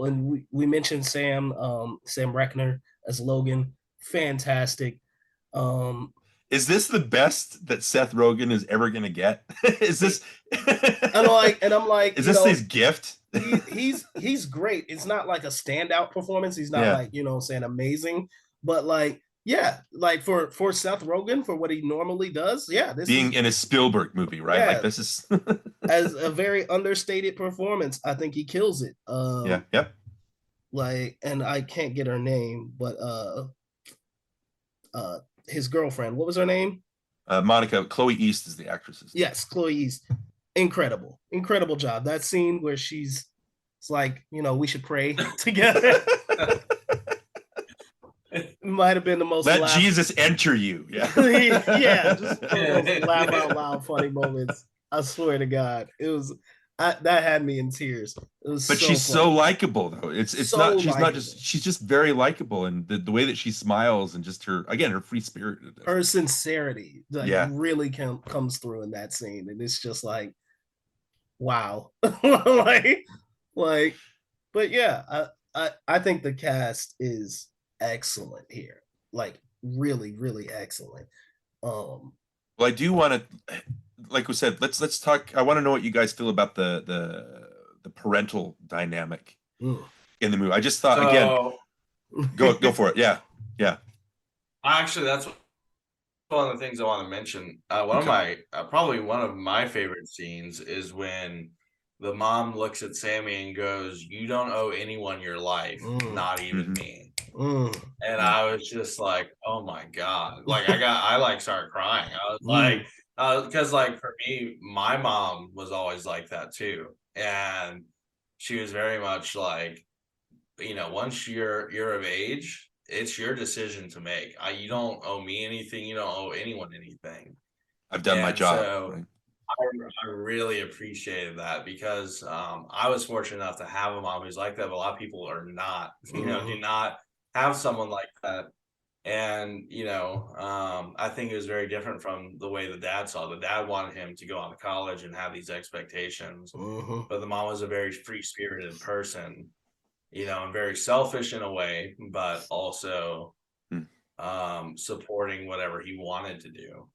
A: And we mentioned Sam Reckner as Logan. Fantastic.
G: Is this the best that Seth Rogen is ever gonna get? Is this
A: I'm like,
G: is this his gift?
A: he's great. It's not like a standout performance. He's not amazing, but for Seth Rogen, for what he normally does, this
G: being in a Spielberg movie, right?
A: Yeah,
G: this is
A: as a very understated performance. I think he kills it.
G: Yep.
A: And I can't get her name, but his girlfriend, what was her name?
G: Monica. Chloe East is the actress.
A: Yes, Chloe East. Incredible job. That scene where it's like, we should pray together. Might have been the most
G: let Jesus enter you.
A: Just laugh out loud funny moments. I swear to God, it was that had me in tears. It was,
G: but she's funny. So likable though. It's so not. She's just very likable, and the way that she smiles and just her free spirit,
A: her sincerity, really comes through in that scene, and it's just wow. like, like, but yeah, I think the cast is excellent here. Like, really, really excellent.
G: Well, I do want to, like we said, let's talk. I want to know what you guys feel about the parental dynamic
A: mm.
G: in the movie. I just thought again,
F: So
G: go for it. Yeah, yeah.
F: actually, that's one of the things I want to mention. One of
G: Okay.
F: my probably one of my favorite scenes is when the mom looks at Sammy and goes, "You don't owe anyone your life, not even me." And I was just like, "Oh my God!" Like I like started crying. I was like, because like for me, my mom was always like that too, and she was very much like, once you're of age, it's your decision to make. You don't owe me anything. You don't owe anyone anything.
G: I've done my
F: And
G: job.
F: so
G: Right?
F: I really appreciated that because I was fortunate enough to have a mom who's like that, but a lot of people are not, do not have someone like that. And, I think it was very different from the way the dad saw it. The dad wanted him to go on to college and have these expectations, but the mom was a very free spirited person, and very selfish in a way, but also supporting whatever he wanted to do.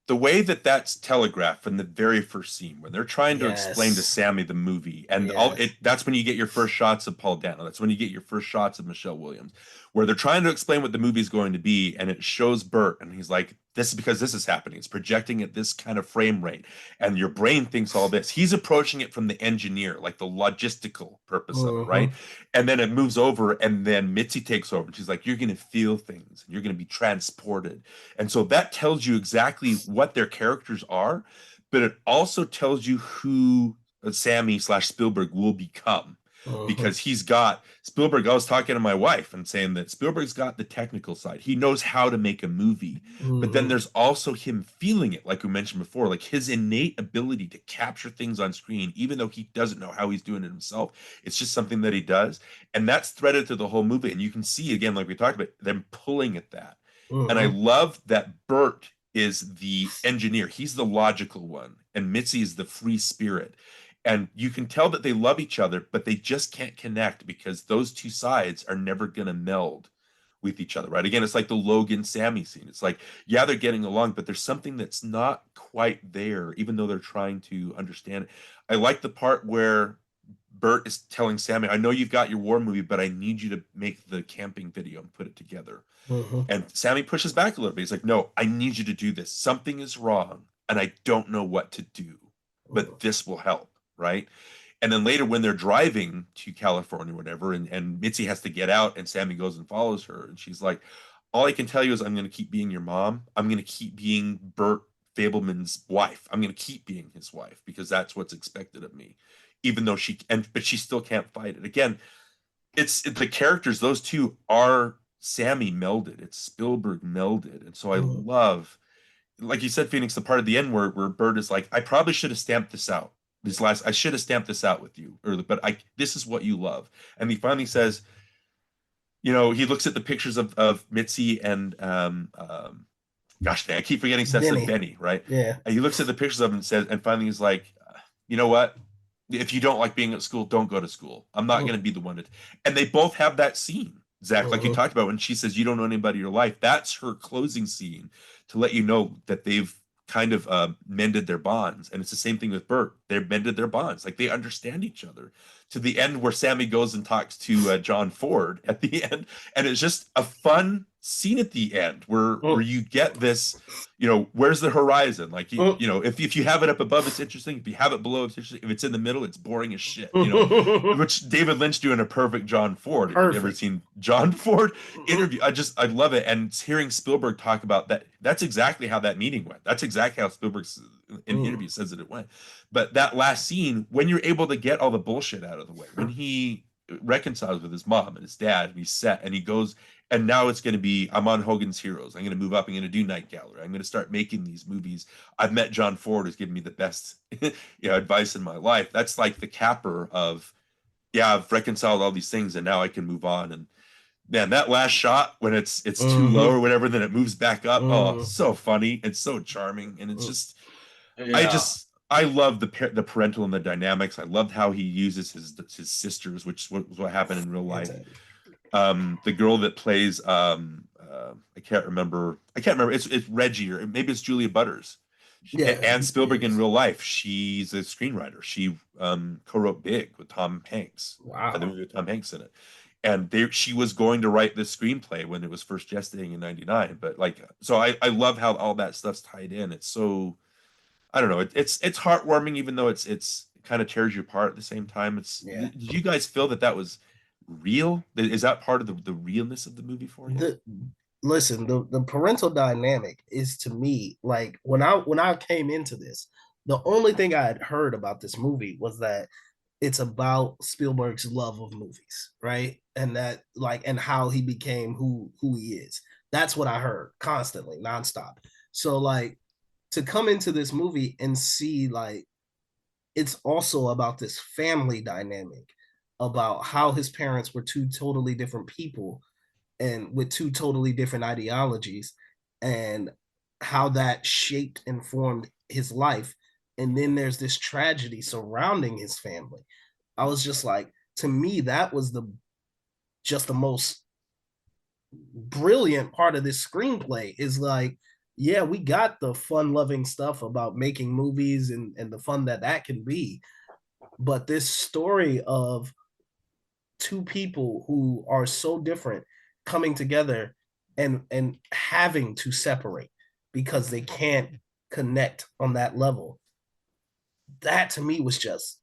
G: The way that that's telegraphed from the very first scene when they're trying to explain to
A: Yes.
G: Sammy the movie, and
A: Yes.
G: that's when you get your first shots of Paul Dano. That's when you get your first shots of Michelle Williams, where they're trying to explain what the movie's going to be, and it shows Bert, and he's like, "This is because this is happening. It's projecting at this kind of frame rate, and your brain thinks all this." He's approaching it from the engineer, like the logistical purpose of it, right? And then it moves over, and then Mitzi takes over, and she's like, "You're going to feel things, and you're going to be transported." And so that tells you exactly what their characters are, but it also tells you who Sammy / Spielberg will become. Because he's got Spielberg. I was talking to my wife and saying that Spielberg's got the technical side. He knows how to make a movie, but then there's also him feeling it, like we mentioned before, like his innate ability to capture things on screen, even though he doesn't know how he's doing it himself. It's just something that he does, and that's threaded through the whole movie. And you can see again, like we talked about, them pulling at that. And I love that Bert is the engineer. He's the logical one, and Mitzi is the free spirit. And you can tell that they love each other, but they just can't connect because those two sides are never going to meld with each other, right? Again, it's like the Logan Sammy scene. It's like, yeah, they're getting along, but there's something that's not quite there, even though they're trying to understand it. I like the part where Bert is telling Sammy, "I know you've got your war movie, but I need you to make the camping video and put it together." And Sammy pushes back a little bit. He's like, "No, I need you to do this. Something is wrong, and I don't know what to do, but this will help." Right. And then later when they're driving to California or whatever, and Mitzi has to get out and Sammy goes and follows her. And she's like, "All I can tell you is I'm going to keep being your mom. I'm going to keep being Bert Fabelman's wife. I'm going to keep being his wife because that's what's expected of me." Even though but she still can't fight it. Again, it's the characters, those two are Sammy melded. It's Spielberg melded. And so I love, like you said, Phoenix, the part at the end where Bert is like, "I probably should have stamped this out. I should have stamped this out with you, but this is what you love." And he finally says, he looks at the pictures of Mitzi and gosh dang, I keep forgetting Benny, right?
A: Yeah.
G: And he looks at the pictures of him and says, and finally he's like, "You know what? If you don't like being at school, don't go to school. I'm not going to be the one to." And they both have that scene, Zach, like you talked about, when she says, "You don't know anybody in your life." That's her closing scene to let you know that they've kind of mended their bonds. And it's the same thing with Bert. They've mended their bonds. Like they understand each other to the end where Sammy goes and talks to John Ford at the end. And it's just a fun scene at the end where you get this, where's the horizon? Like, if you have it up above, it's interesting. If you have it below, it's interesting. If it's in the middle, it's boring as shit, which David Lynch doing a perfect John Ford. If you've ever seen John Ford interview, I love it. And hearing Spielberg talk about that, that's exactly how that meeting went. That's exactly how Spielberg in the interview says that it went. But that last scene, when you're able to get all the bullshit out of the way, when he reconciles with his mom and his dad, and he's set, and he goes, and now it's going to be, I'm on Hogan's Heroes. I'm going to move up. I'm going to do Night Gallery. I'm going to start making these movies. I've met John Ford, who's given me the best advice in my life. That's like the capper of, yeah, I've reconciled all these things, and now I can move on. And man, that last shot when it's too low or whatever, then it moves back up. Oh, so funny and so charming. And it's just, I love the parental and the dynamics. I loved how he uses his sisters, which was what happened in real life. The girl that plays I can't remember. It's Reggie, or maybe it's Julia Butters.
A: Yeah,
G: And Spielberg in real life, she's a screenwriter. She co-wrote Big with Tom Hanks.
A: wow.
G: The movie with Tom Hanks in it. And she was going to write this screenplay when it was first gestating in '99. But like, so I love how all that stuff's tied in. It's so, I don't know. It's heartwarming, even though it's kind of tears you apart at the same time.
A: Yeah.
G: Did you guys feel that was real? Is that part of the realness of the movie for you?
A: Listen, the parental dynamic is, to me, like when I came into this, the only thing I had heard about this movie was that it's about Spielberg's love of movies, right? And that, like, and how he became who he is. That's what I heard constantly, nonstop. So like, to come into this movie and see, like, it's also about this family dynamic, about how his parents were two totally different people and with two totally different ideologies, and how that shaped and formed his life. And then there's this tragedy surrounding his family. I was just like, to me, that was the most brilliant part of this screenplay, is like, yeah, we got the fun loving stuff about making movies and the fun that can be. But this story of two people who are so different coming together and having to separate because they can't connect on that level, that to me was just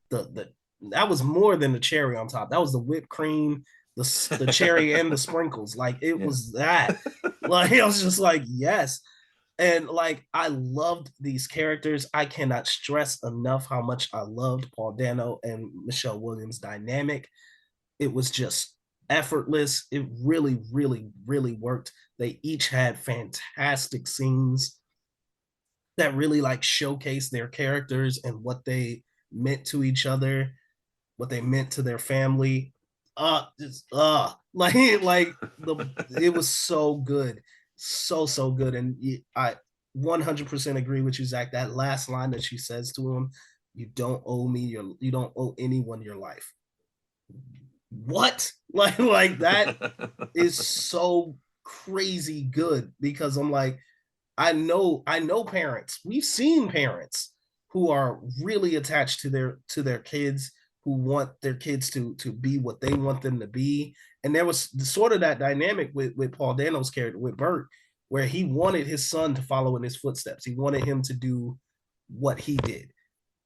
A: the that was more than the cherry on top. That was the whipped cream, the cherry and the sprinkles. Like, it was that. Like, I was just like, yes. And like, I loved these characters. I cannot stress enough how much I loved Paul Dano and Michelle Williams' dynamic. It was just effortless. It really, really, really worked. They each had fantastic scenes that really like showcase their characters and what they meant to each other, what they meant to their family. Like it was so good, so good. And I 100% agree with you, Zach. That last line that she says to him, you don't owe anyone your life." What? Like that is so crazy good, because I'm like, I know parents. We've seen parents who are really attached to their kids, who want their kids to be what they want them to be. And there was sort of that dynamic with Paul Dano's character, with Bert, where he wanted his son to follow in his footsteps. He wanted him to do what he did.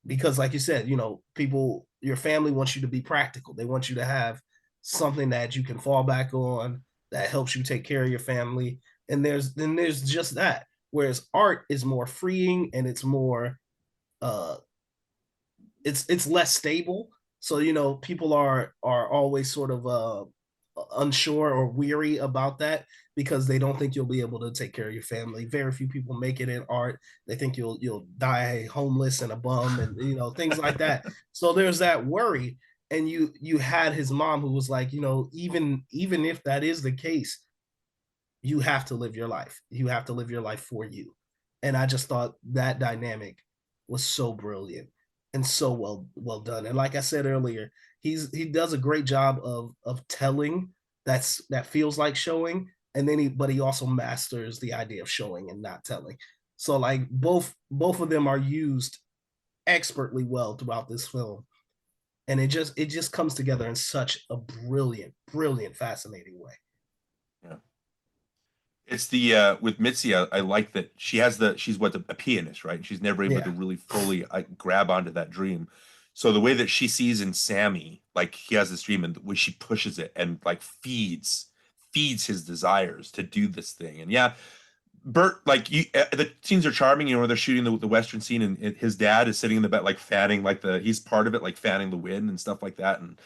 A: Because like you said, your family wants you to be practical. They want you to have something that you can fall back on that helps you take care of your family. And there's just that. Whereas art is more freeing, and it's more it's less stable. So people are always sort of unsure or weary about that, because they don't think you'll be able to take care of your family. Very few people make it in art. They think you'll die homeless and a bum, and things like that. So there's that worry. And you had his mom who was like, even if that is the case, you have to live your life. You have to live your life for you. And I just thought that dynamic was so brilliant and so well done. And like I said earlier, he does a great job of telling that feels like showing, and then he also masters the idea of showing and not telling. So like both of them are used expertly well throughout this film, and it just comes together in such a brilliant, fascinating way.
G: Yeah. It's the with Mitzi, I like that she's a pianist, right? She's never able to really fully grab onto that dream. So the way that she sees in Sammy, like he has this dream, and the way she pushes it and like feeds his desires to do this thing. And yeah, Bert, like the scenes are charming, where they're shooting the Western scene, and his dad is sitting in the bed, like fanning, he's part of it, like fanning the wind and stuff like that. And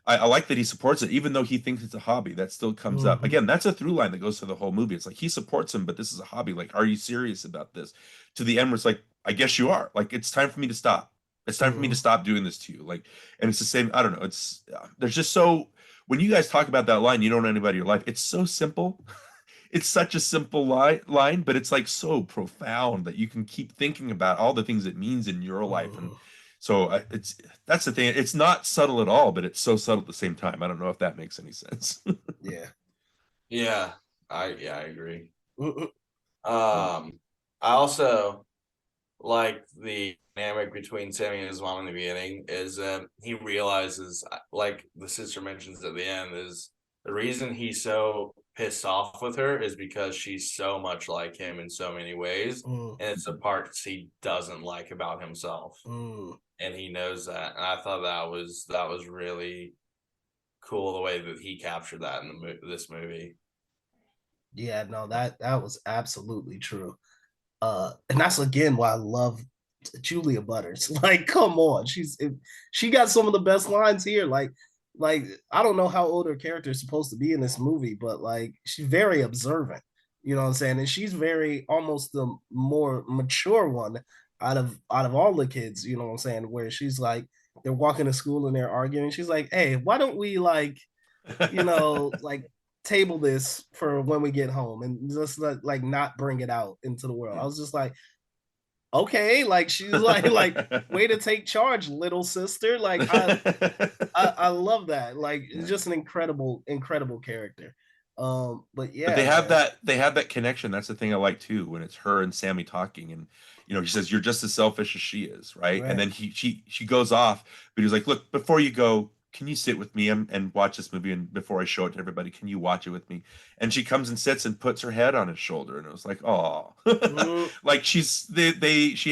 G: I like that he supports it, even though he thinks it's a hobby. That still comes up. Again, that's a through line that goes through the whole movie. It's like he supports him, but this is a hobby. Like, are you serious about this? To the end where it's like, I guess you are. Like, it's time for me to stop. It's time for me to stop doing this to you. Like, and it's the same. I don't know. It's there's just so, when you guys talk about that line, you don't know anybody in your life. It's so simple. it's such a simple line, but it's like so profound that you can keep thinking about all the things it means in your life. And so that's the thing. It's not subtle at all, but it's so subtle at the same time. I don't know if that makes any sense.
A: Yeah.
F: Yeah, I agree. I also like the dynamic between Sammy and his mom in the beginning is he realizes, like the sister mentions at the end, is the reason he's so pissed off with her is because she's so much like him in so many ways, and it's the parts he doesn't like about himself, and he knows that. And I thought that was really cool the way that he captured that in this movie.
A: Yeah, no, that was absolutely true. And that's again why I love Julia Butters. Like, come on, she got some of the best lines here. Like I don't know how old her character is supposed to be in this movie, but like she's very observant. You know what I'm saying? And she's very almost the more mature one out of all the kids. You know what I'm saying? Where she's like they're walking to school and they're arguing. She's like, "Hey, why don't we like, like table this for when we get home and just like not bring it out into the world." I was just like, okay, like she's like way to take charge, little sister. Like I love that. Like it's just an incredible character. But yeah,
G: But they have that connection. That's the thing I like too, when it's her and Sammy talking, and he says, "You're just as selfish as she is," right? And then she goes off, but he's like, "Look, before you go, can you sit with me and watch this movie? And before I show it to everybody, can you watch it with me?" And she comes and sits and puts her head on his shoulder, and it was like, oh, like she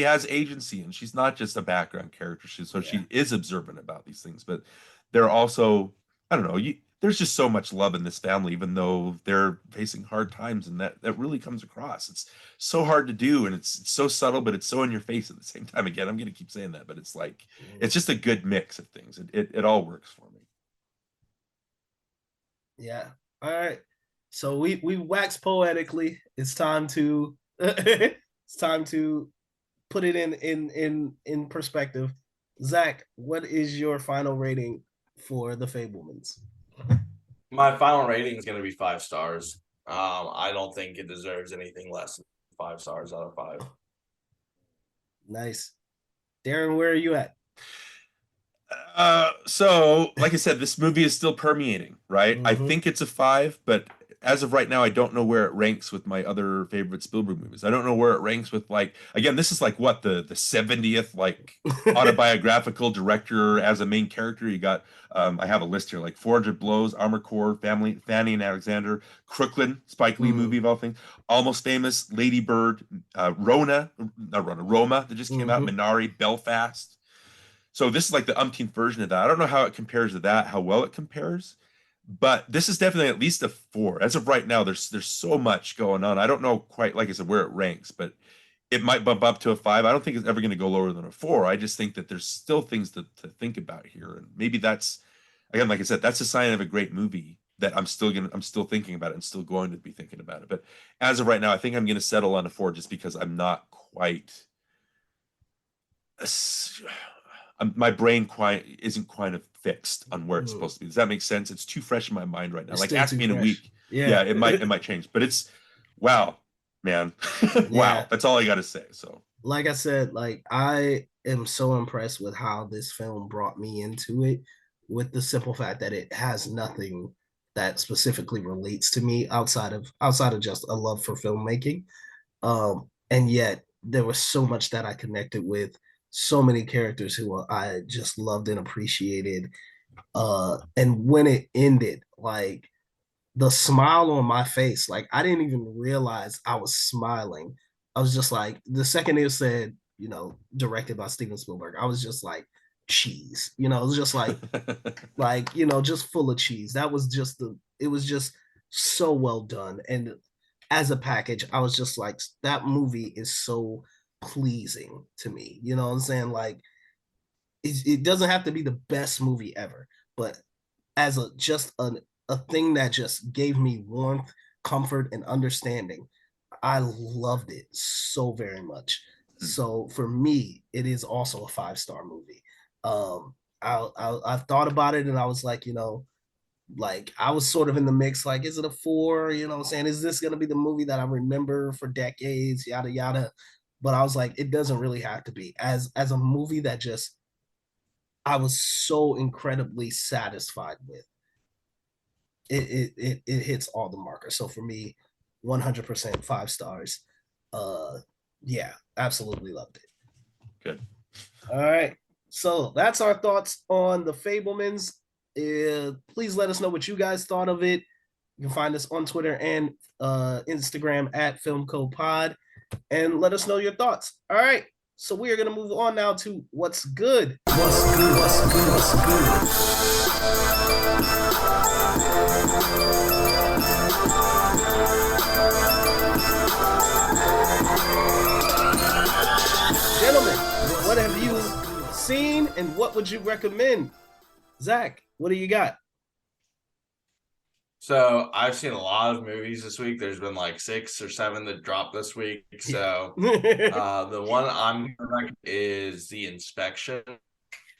G: has agency, and she's not just a background character. She is observant about these things, but they're also, I don't know, there's just so much love in this family, even though they're facing hard times, and that really comes across. It's so hard to do, and it's so subtle, but it's so in your face at the same time. Again, I'm going to keep saying that, but it's like it's just a good mix of things. It all works for me.
A: Yeah. All right. So we wax poetically. It's time to it's time to put it in perspective. Zach, what is your final rating for the Fabelmans?
F: My final rating is going to be 5 stars. I don't think it deserves anything less than 5 stars out of 5.
A: Nice. Darren, where are you at?
G: So like I said, this movie is still permeating, right? I think it's a 5, but as of right now, I don't know where it ranks with my other favorite Spielberg movies. I don't know where it ranks with, like, again, this is like what the 70th like autobiographical director as a main character. You got I have a list here, like 400 Blows, Armor Corps, Fanny and Alexander, Crooklyn, Spike Lee movie of all things, Almost Famous, Lady Bird, Roma that just came out, Minari, Belfast. So this is like the umpteenth version of that. I don't know how it compares to that, how well it compares, but this is definitely at least a 4. As of right now, there's so much going on. I don't know quite, like I said, where it ranks, but it might bump up to a 5. I don't think it's ever going to go lower than a 4. I just think that there's still things to think about here. And maybe that's, again, like I said, that's a sign of a great movie, that I'm still thinking about it and still going to be thinking about it. But as of right now, I think I'm going to settle on a 4 just because I'm not quite my brain isn't quite fixed on where it's supposed to be. Does that make sense? It's too fresh in my mind right now. Like, ask me in a week. Yeah, it might change. But it's wow, man. Wow. That's all I gotta say. So
A: like I said, like I am so impressed with how this film brought me into it, with the simple fact that it has nothing that specifically relates to me outside of just a love for filmmaking. And yet there was so much that I connected with, so many characters who I just loved and appreciated. And when it ended, like the smile on my face, like I didn't even realize I was smiling. I was just like, the second it said, directed by Steven Spielberg, I was just like, cheese. It was just like, just full of cheese. That was just it was just so well done. And as a package, I was just like, that movie is so pleasing to me. You know what I'm saying? Like, it doesn't have to be the best movie ever, but as a thing that just gave me warmth, comfort, and understanding, I loved it so very much. So for me, it is also a 5-star movie. I've thought about it, and I was like, like I was sort of in the mix, like, is it a 4? You know what I'm saying? Is this gonna be the movie that I remember for decades, yada yada? But I was like, it doesn't really have to be. As a movie that just I was so incredibly satisfied with. It hits all the markers. So for me, 100% 5 stars. Yeah, absolutely loved it.
G: Good.
A: All right. So that's our thoughts on the Fabelmans. Please let us know what you guys thought of it. You can find us on Twitter and Instagram at FilmCoPod, and let us know your thoughts. All right. So we are going to move on now to what's good. What's good? What's good? What's good? Gentlemen, what have you seen and what would you recommend? Zach, what do you got?
F: So I've seen a lot of movies this week. There's been like 6 or 7 that dropped this week. So the one I'm gonna recommend is The Inspection.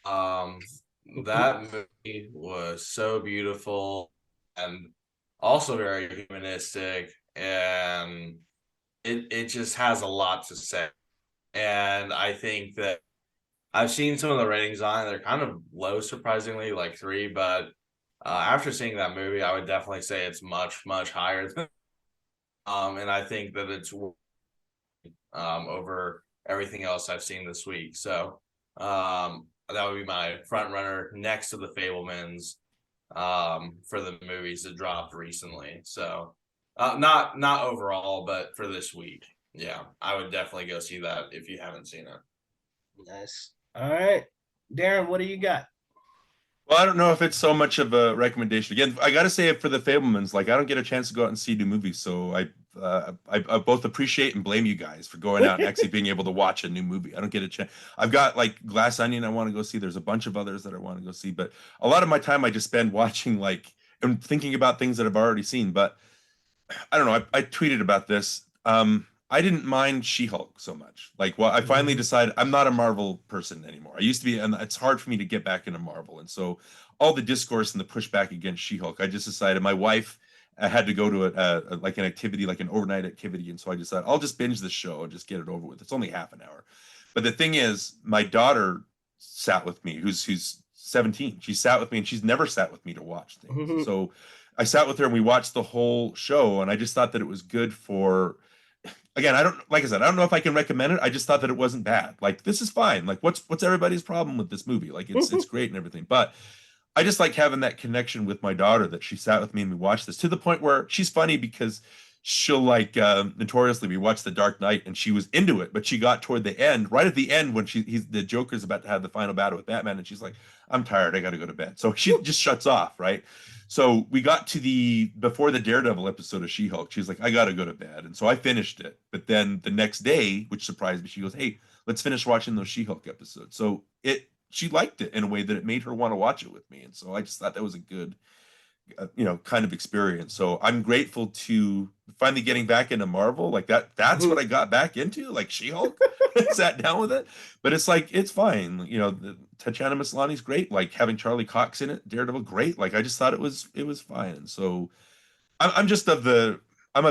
F: That movie was so beautiful and also very humanistic, and it just has a lot to say. And I think that I've seen some of the ratings on it. They're kind of low, surprisingly, like 3, but after seeing that movie, I would definitely say it's much, much higher than and I think that it's over everything else I've seen this week. So that would be my front runner next to the Fabelmans for the movies that dropped recently. So not overall, but for this week. Yeah, I would definitely go see that if you haven't seen it.
A: Nice. All right. Darren, what do you got?
G: Well, I don't know if it's so much of a recommendation. Again, I got to say it for the Fablemans. Like, I don't get a chance to go out and see new movies, so I both appreciate and blame you guys for going out and actually being able to watch a new movie. I don't get a chance. I've got like Glass Onion I want to go see. There's a bunch of others that I want to go see, but a lot of my time I just spend watching like and thinking about things that I've already seen. But I don't know. I tweeted about this. I didn't mind She-Hulk so much. Like, well, I finally decided I'm not a Marvel person anymore. I used to be, and it's hard for me to get back into Marvel. And so all the discourse and the pushback against She-Hulk, I just decided my wife had to go to like an activity, like an overnight activity. And so I decided I'll just binge the show and just get it over with. It's only half an hour. But the thing is, my daughter sat with me, who's 17. She sat with me and she's never sat with me to watch things. So I sat with her and we watched the whole show. And I just thought that it was good for, again, I don't know if I can recommend it. I just thought that it wasn't bad. Like, this is fine. Like, what's everybody's problem with this movie? Like, it's great and everything. But I just like having that connection with my daughter, that she sat with me and we watched this, to the point where she's funny because she'll like notoriously, we watched The Dark Knight and she was into it, but she got toward the end, right at the end when the Joker's about to have the final battle with Batman, and she's like, I'm tired, I got to go to bed. So she just shuts off, right? So we got to before the Daredevil episode of She-Hulk, she's like, I got to go to bed. And so I finished it. But then the next day, which surprised me, she goes, hey, let's finish watching those She-Hulk episodes. So she liked it in a way that it made her want to watch it with me. And so I just thought that was a good, kind of experience. So I'm grateful to finally getting back into Marvel. Like that's what I got back into, like She-Hulk. Sat down with it. But it's like, it's fine. Tatiana Maslany's great. Like, having Charlie Cox in it, Daredevil, great. Like, I just thought it was fine. And so I'm just of the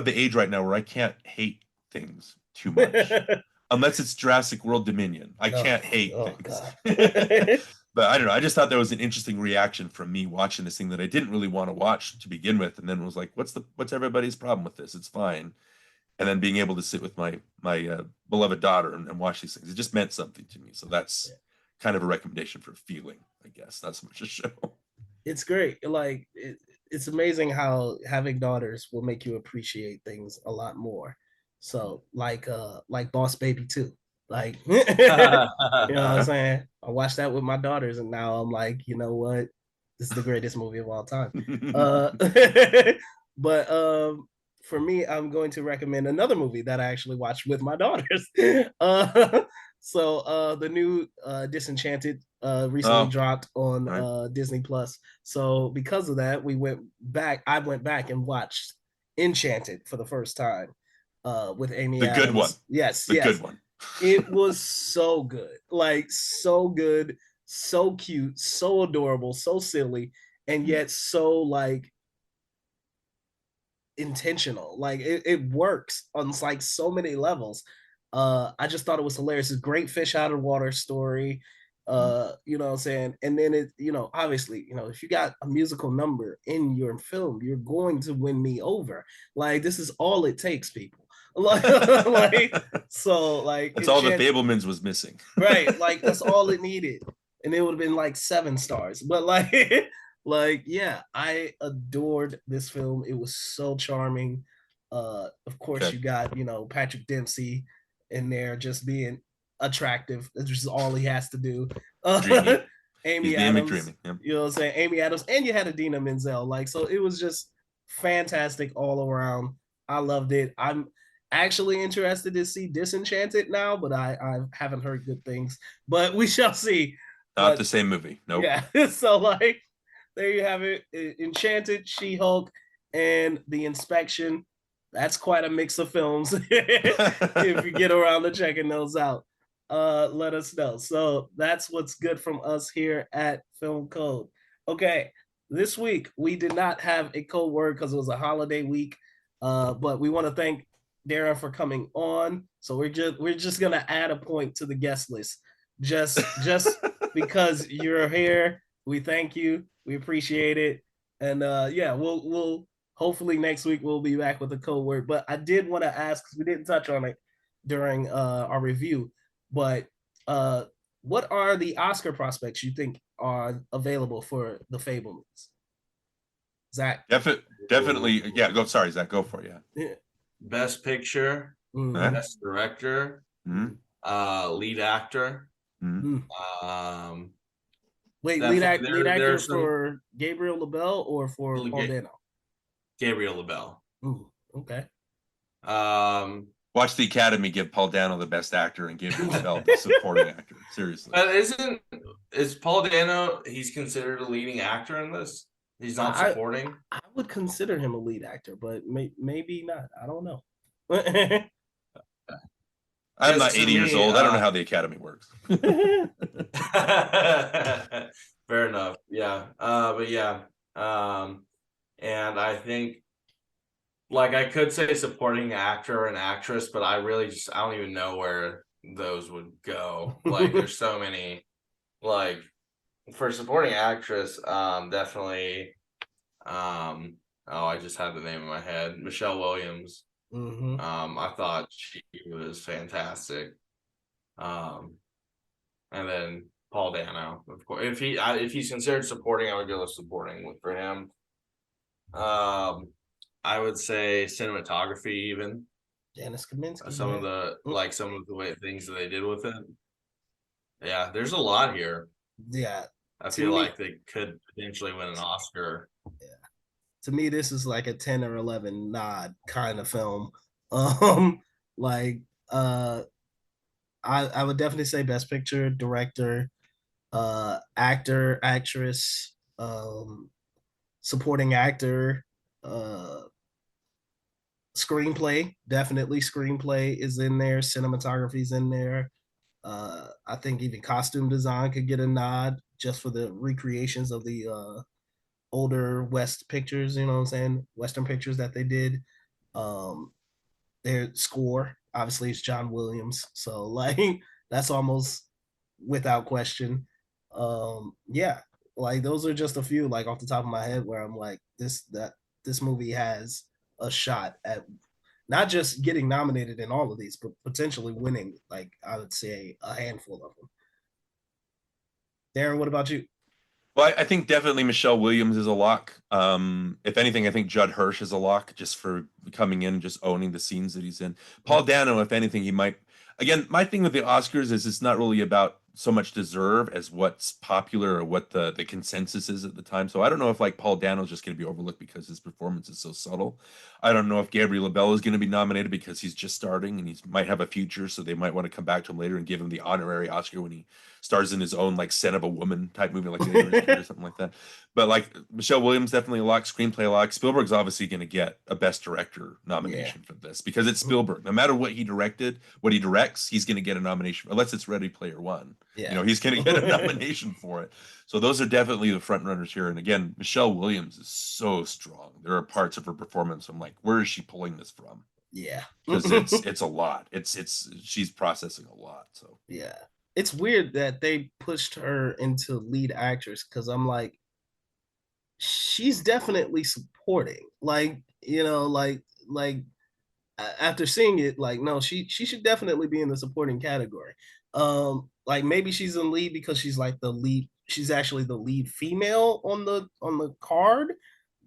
G: age right now where I can't hate things too much. Unless it's Jurassic World Dominion. I can't hate things. But I don't know. I just thought that was an interesting reaction from me watching this thing that I didn't really want to watch to begin with, and then was like, what's everybody's problem with this? It's fine. And then being able to sit with my beloved daughter and watch these things, it just meant something to me. So that's kind of a recommendation for feeling, I guess. Not so much a show.
A: It's great. Like, it's amazing how having daughters will make you appreciate things a lot more. So like Boss Baby 2. Like, you know what I'm saying? I watched that with my daughters, and now I'm like, you know what? This is the greatest movie of all time. But for me, I'm going to recommend another movie that I actually watched with my daughters. So the new Disenchanted recently dropped on Disney Plus. So because of that, I went back and watched Enchanted for the first time with Amy Adams.
G: The good one.
A: Yes,
G: the good one.
A: It was so good. Like, so good, so cute, so adorable, so silly. and yet so like intentional. Like it works on like so many levels. I just thought it was hilarious. It's a great fish out of water story. You know what I'm saying? And then it, you know, obviously, you know, if you got a musical number in your film, you're going to win me over. Like this is all it takes, people. Like so like
G: That's all the Fabelmans was missing.
A: Right, like that's all it needed. And it would have been like 7 stars. But like like yeah, I adored this film. It was so charming. Of course
G: Okay.
A: you got, you know, Patrick Dempsey in there just being attractive. That's just all he has to do.
G: Dreamy.
A: Amy
G: He's
A: Adams,
G: dreaming. Yep.
A: you know what I'm saying? Amy Adams, and you had Adina Menzel. Like, so it was just fantastic all around. I loved it. I'm actually interested to see Disenchanted now, but I haven't heard good things. But we shall see.
G: Not
A: But
G: the same movie. Nope.
A: yeah, so like there you have it. Enchanted, She-Hulk, and The Inspection. That's quite a mix of films. If you get around to checking those out, let us know. So that's what's good from us here at Film Code. Okay, this week we did not have a code word because it was a holiday week, but we want to thank Darren for coming on. So we're just gonna add a point to the guest list, just because you're here. We thank you. We appreciate it. And yeah, we'll hopefully next week we'll be back with a code word. But I did want to ask, because we didn't touch on it during our review, but what are the Oscar prospects you think are available for the Fabelmans? Zach?
G: Definitely. Yeah, go. Sorry, Zach. Go for it. Yeah.
F: Best Picture, Best Director, Lead Actor.
A: Wait, lead actor for Gabriel Labelle or for Paul Dano?
F: Gabriel Labelle.
A: Okay.
G: Watch the Academy give Paul Dano the Best Actor and Gabriel Labelle the Supporting Actor. Seriously.
F: But is Paul Dano? He's considered a leading actor in this. He's not supporting.
A: I would consider him a lead actor, but maybe not. I don't know.
G: I'm not 80 years old. I don't know how the Academy works.
F: Fair enough. Yeah. But yeah. And I think, like, I could say supporting actor and actress, but I don't even know where those would go. Like, there's so many. Like, for supporting actress, definitely. I just had the name in my head. Michelle Williams. I thought she was fantastic. And then Paul Dano, of course. If he's considered supporting, I would go with supporting for him. I would say cinematography, even
A: Janis Kaminski.
F: Some of the way things that they did with it. Yeah, there's a lot here.
A: Yeah,
F: I feel like they could potentially win an Oscar.
A: Yeah, to me, this is like a 10 or 11 nod kind of film. I would definitely say Best Picture, Director, Actor, Actress, Supporting Actor, Screenplay. Definitely Screenplay is in there. Cinematography's in there. I think even costume design could get a nod just for the recreations of the older West pictures, you know what I'm saying? Western pictures that they did. Their score, obviously, it's John Williams. So, like, that's almost without question. Yeah, like, those are just a few, like, off the top of my head where I'm like, this movie has a shot at not just getting nominated in all of these, but potentially winning, like, I would say a handful of them. Darren, what about you?
G: Well, I think definitely Michelle Williams is a lock. If anything, I think Judd Hirsch is a lock just for coming in, just owning the scenes that he's in. Paul Dano, if anything, he might. Again, my thing with the Oscars is it's not really about so much deserve as what's popular or what the consensus is at the time. So I don't know if like Paul Dano is just going to be overlooked because his performance is so subtle. I don't know if Gabriel Labelle is going to be nominated because he's just starting and he might have a future, so they might want to come back to him later and give him the honorary Oscar when he stars in his own like Son of a Woman type movie, like or something like that. But like Michelle Williams definitely a lock, screenplay a lock. Spielberg's obviously going to get a Best Director nomination for this because it's Spielberg. No matter what he directed, what he directs, he's going to get a nomination unless it's Ready Player One.
A: Yeah.
G: You know, he's going to get a nomination for it. So those are definitely the front runners here. And again, Michelle Williams is so strong. There are parts of her performance I'm like, where is she pulling this from?
A: Yeah.
G: Because it's a lot. She's processing a lot. So
A: yeah. It's weird that they pushed her into lead actress, because I'm like, she's definitely supporting. Like, you know, like after seeing it, like, no, she should definitely be in the supporting category. Like maybe she's in lead because she's like the lead, she's actually the lead female on the card,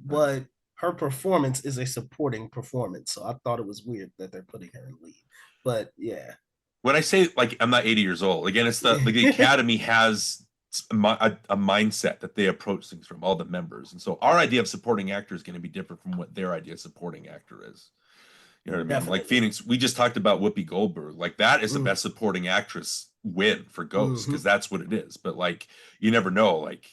A: but her performance is a supporting performance. So I thought it was weird that they're putting her in lead. But yeah.
G: when I say, like, I'm not 80 years old, again, it's the Academy has a mindset that they approach things from, all the members. And so our idea of supporting actor is going to be different from what their idea of supporting actor is. You know what I mean?
A: Definitely.
G: Like Phoenix, we just talked about Whoopi Goldberg. Like, that is the best supporting actress win for Ghost, because that's what it is. But like, you never know. Like,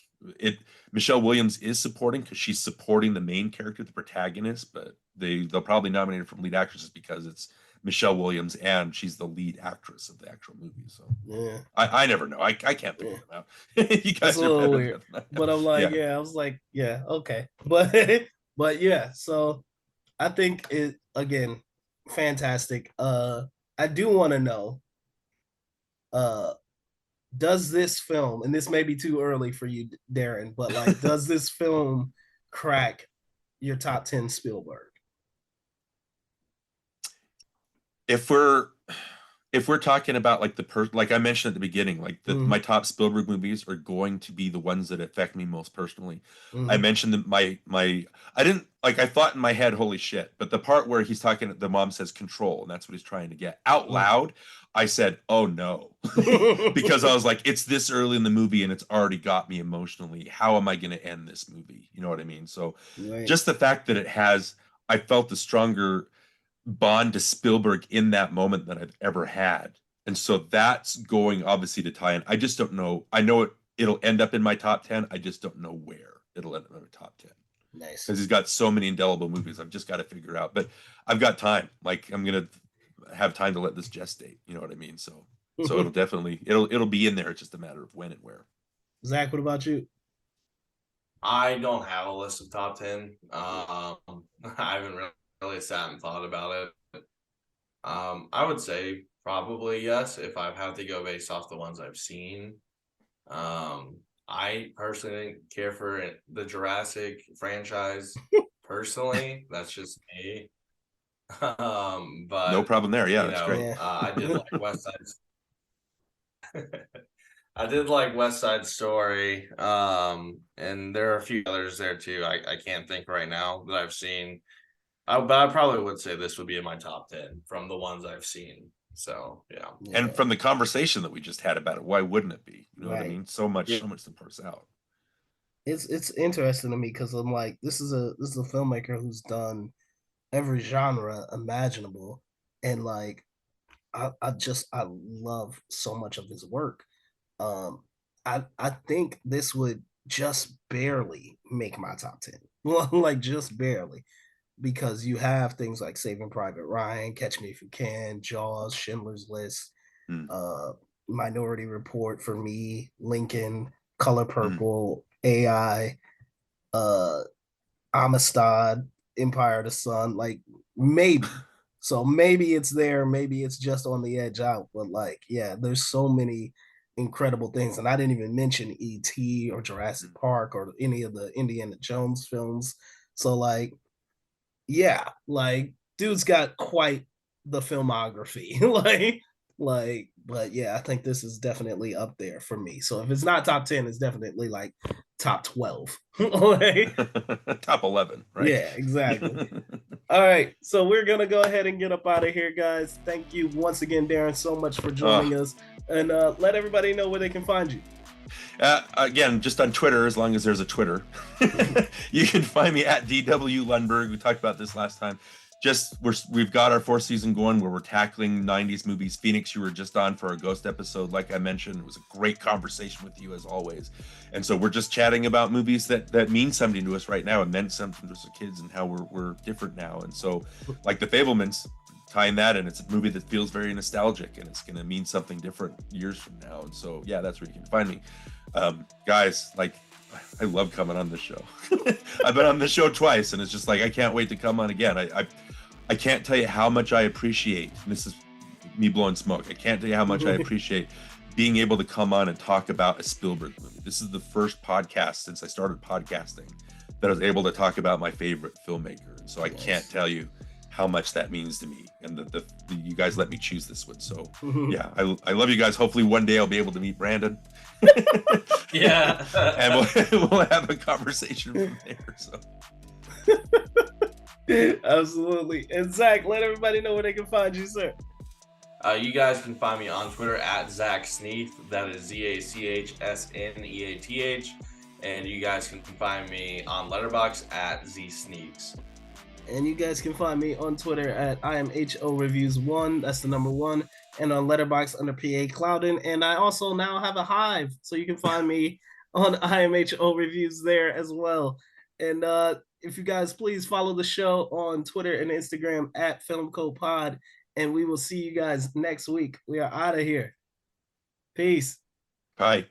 G: Michelle Williams is supporting because she's supporting the main character, the protagonist, but they'll probably nominate her from lead actresses because it's Michelle Williams and she's the lead actress of the actual movie. So
A: Yeah.
G: I never know. I can't figure them out. You guys
A: It's a
G: are
A: little
G: better
A: weird.
G: than that.
A: But I'm like, yeah, I was like, yeah, okay. But yeah, so I think it, again, fantastic. I do want to know, does this film, and this may be too early for you, Darren, but like, does this film crack your top 10 Spielberg?
G: If we're talking about like like I mentioned at the beginning, like my top Spielberg movies are going to be the ones that affect me most personally. I mentioned that I didn't, like, I thought in my head, holy shit, but the part where he's talking, the mom says control, and that's what he's trying to get out loud, I said, oh no, because I was like, it's this early in the movie and it's already got me emotionally. How am I going to end this movie? You know what I mean? So just the fact that I felt the stronger bond to Spielberg in that moment that I've ever had. And so that's going obviously to tie in. I just don't know. I know it'll end up in my top 10. I just don't know where it'll end up in my top 10.
A: Nice.
G: Because he's got so many indelible movies. I've just got to figure out. But I've got time. Like, I'm going to have time to let this gestate. You know what I mean? So it'll definitely, it'll be in there. It's just a matter of when and where.
A: Zach, what about you?
F: I don't have a list of top 10. I haven't really sat and thought about it. I would say probably yes, if I have to go based off the ones I've seen. I personally care for the Jurassic franchise. Personally, that's just me. But
G: no problem there. Yeah, that's great.
F: I did like West Side. I did like West Side Story. And there are a few others there too. I can't think right now that I've seen. But I probably would say this would be in my top 10 from the ones I've seen. So yeah.
G: And from the conversation that we just had about it, why wouldn't it be? You know what I mean? So much to parse out.
A: It's interesting to me because I'm like, this is a filmmaker who's done every genre imaginable, and like I love so much of his work. I think this would just barely make my top 10. Like, just barely. Because you have things like Saving Private Ryan, Catch Me If You Can, Jaws, Schindler's List, Minority Report for me, Lincoln, Color Purple, AI, Amistad, Empire of the Sun, like maybe. So maybe it's there, maybe it's just on the edge out, but like, yeah, there's so many incredible things. And I didn't even mention E.T. or Jurassic Park or any of the Indiana Jones films. So like, yeah, like, dude's got quite the filmography. But yeah, I think this is definitely up there for me. So if it's not top 10, it's definitely like top 12.
G: Top 11, right?
A: Yeah, exactly. All right, so we're gonna go ahead and get up out of here, guys. Thank you once again, Darren, so much for joining us, and let everybody know where they can find you.
G: Again, just on Twitter, as long as there's a Twitter. You can find me at DW Lundberg. We talked about this last time. We've got our 4th season going where we're tackling 90s movies. Phoenix, you were just on for our Ghost episode. Like I mentioned, it was a great conversation with you as always. And so we're just chatting about movies that mean something to us right now and meant something to us as kids and how we're different now. And so, like the Fabelmans, tying that, and it's a movie that feels very nostalgic, and it's going to mean something different years from now. And so, yeah, that's where you can find me. Guys, like, I love coming on this show. I've been on this show twice, and it's just like, I can't wait to come on again. I can't tell you how much I appreciate, and this is me blowing smoke, I can't tell you how much I appreciate being able to come on and talk about a Spielberg movie. This is the first podcast since I started podcasting that I was able to talk about my favorite filmmaker. And so I can't tell you how much that means to me, and that you guys let me choose this one. So yeah, I love you guys. Hopefully one day I'll be able to meet Brandon.
F: Yeah.
G: And we'll have a conversation from there. So
A: Absolutely. And Zach, let everybody know where they can find you, sir.
F: You guys can find me on Twitter at Zach Sneath. That is ZachSneath. And you guys can find me on Letterboxd at ZSneaks.
A: And you guys can find me on Twitter at IamHOReviews1. That's the number 1. And on Letterboxd under PA Clouden. And I also now have a Hive, so you can find me on IamHO Reviews there as well. And if you guys please follow the show on Twitter and Instagram at FilmCoPod. And we will see you guys next week. We are out of here. Peace.
G: bye.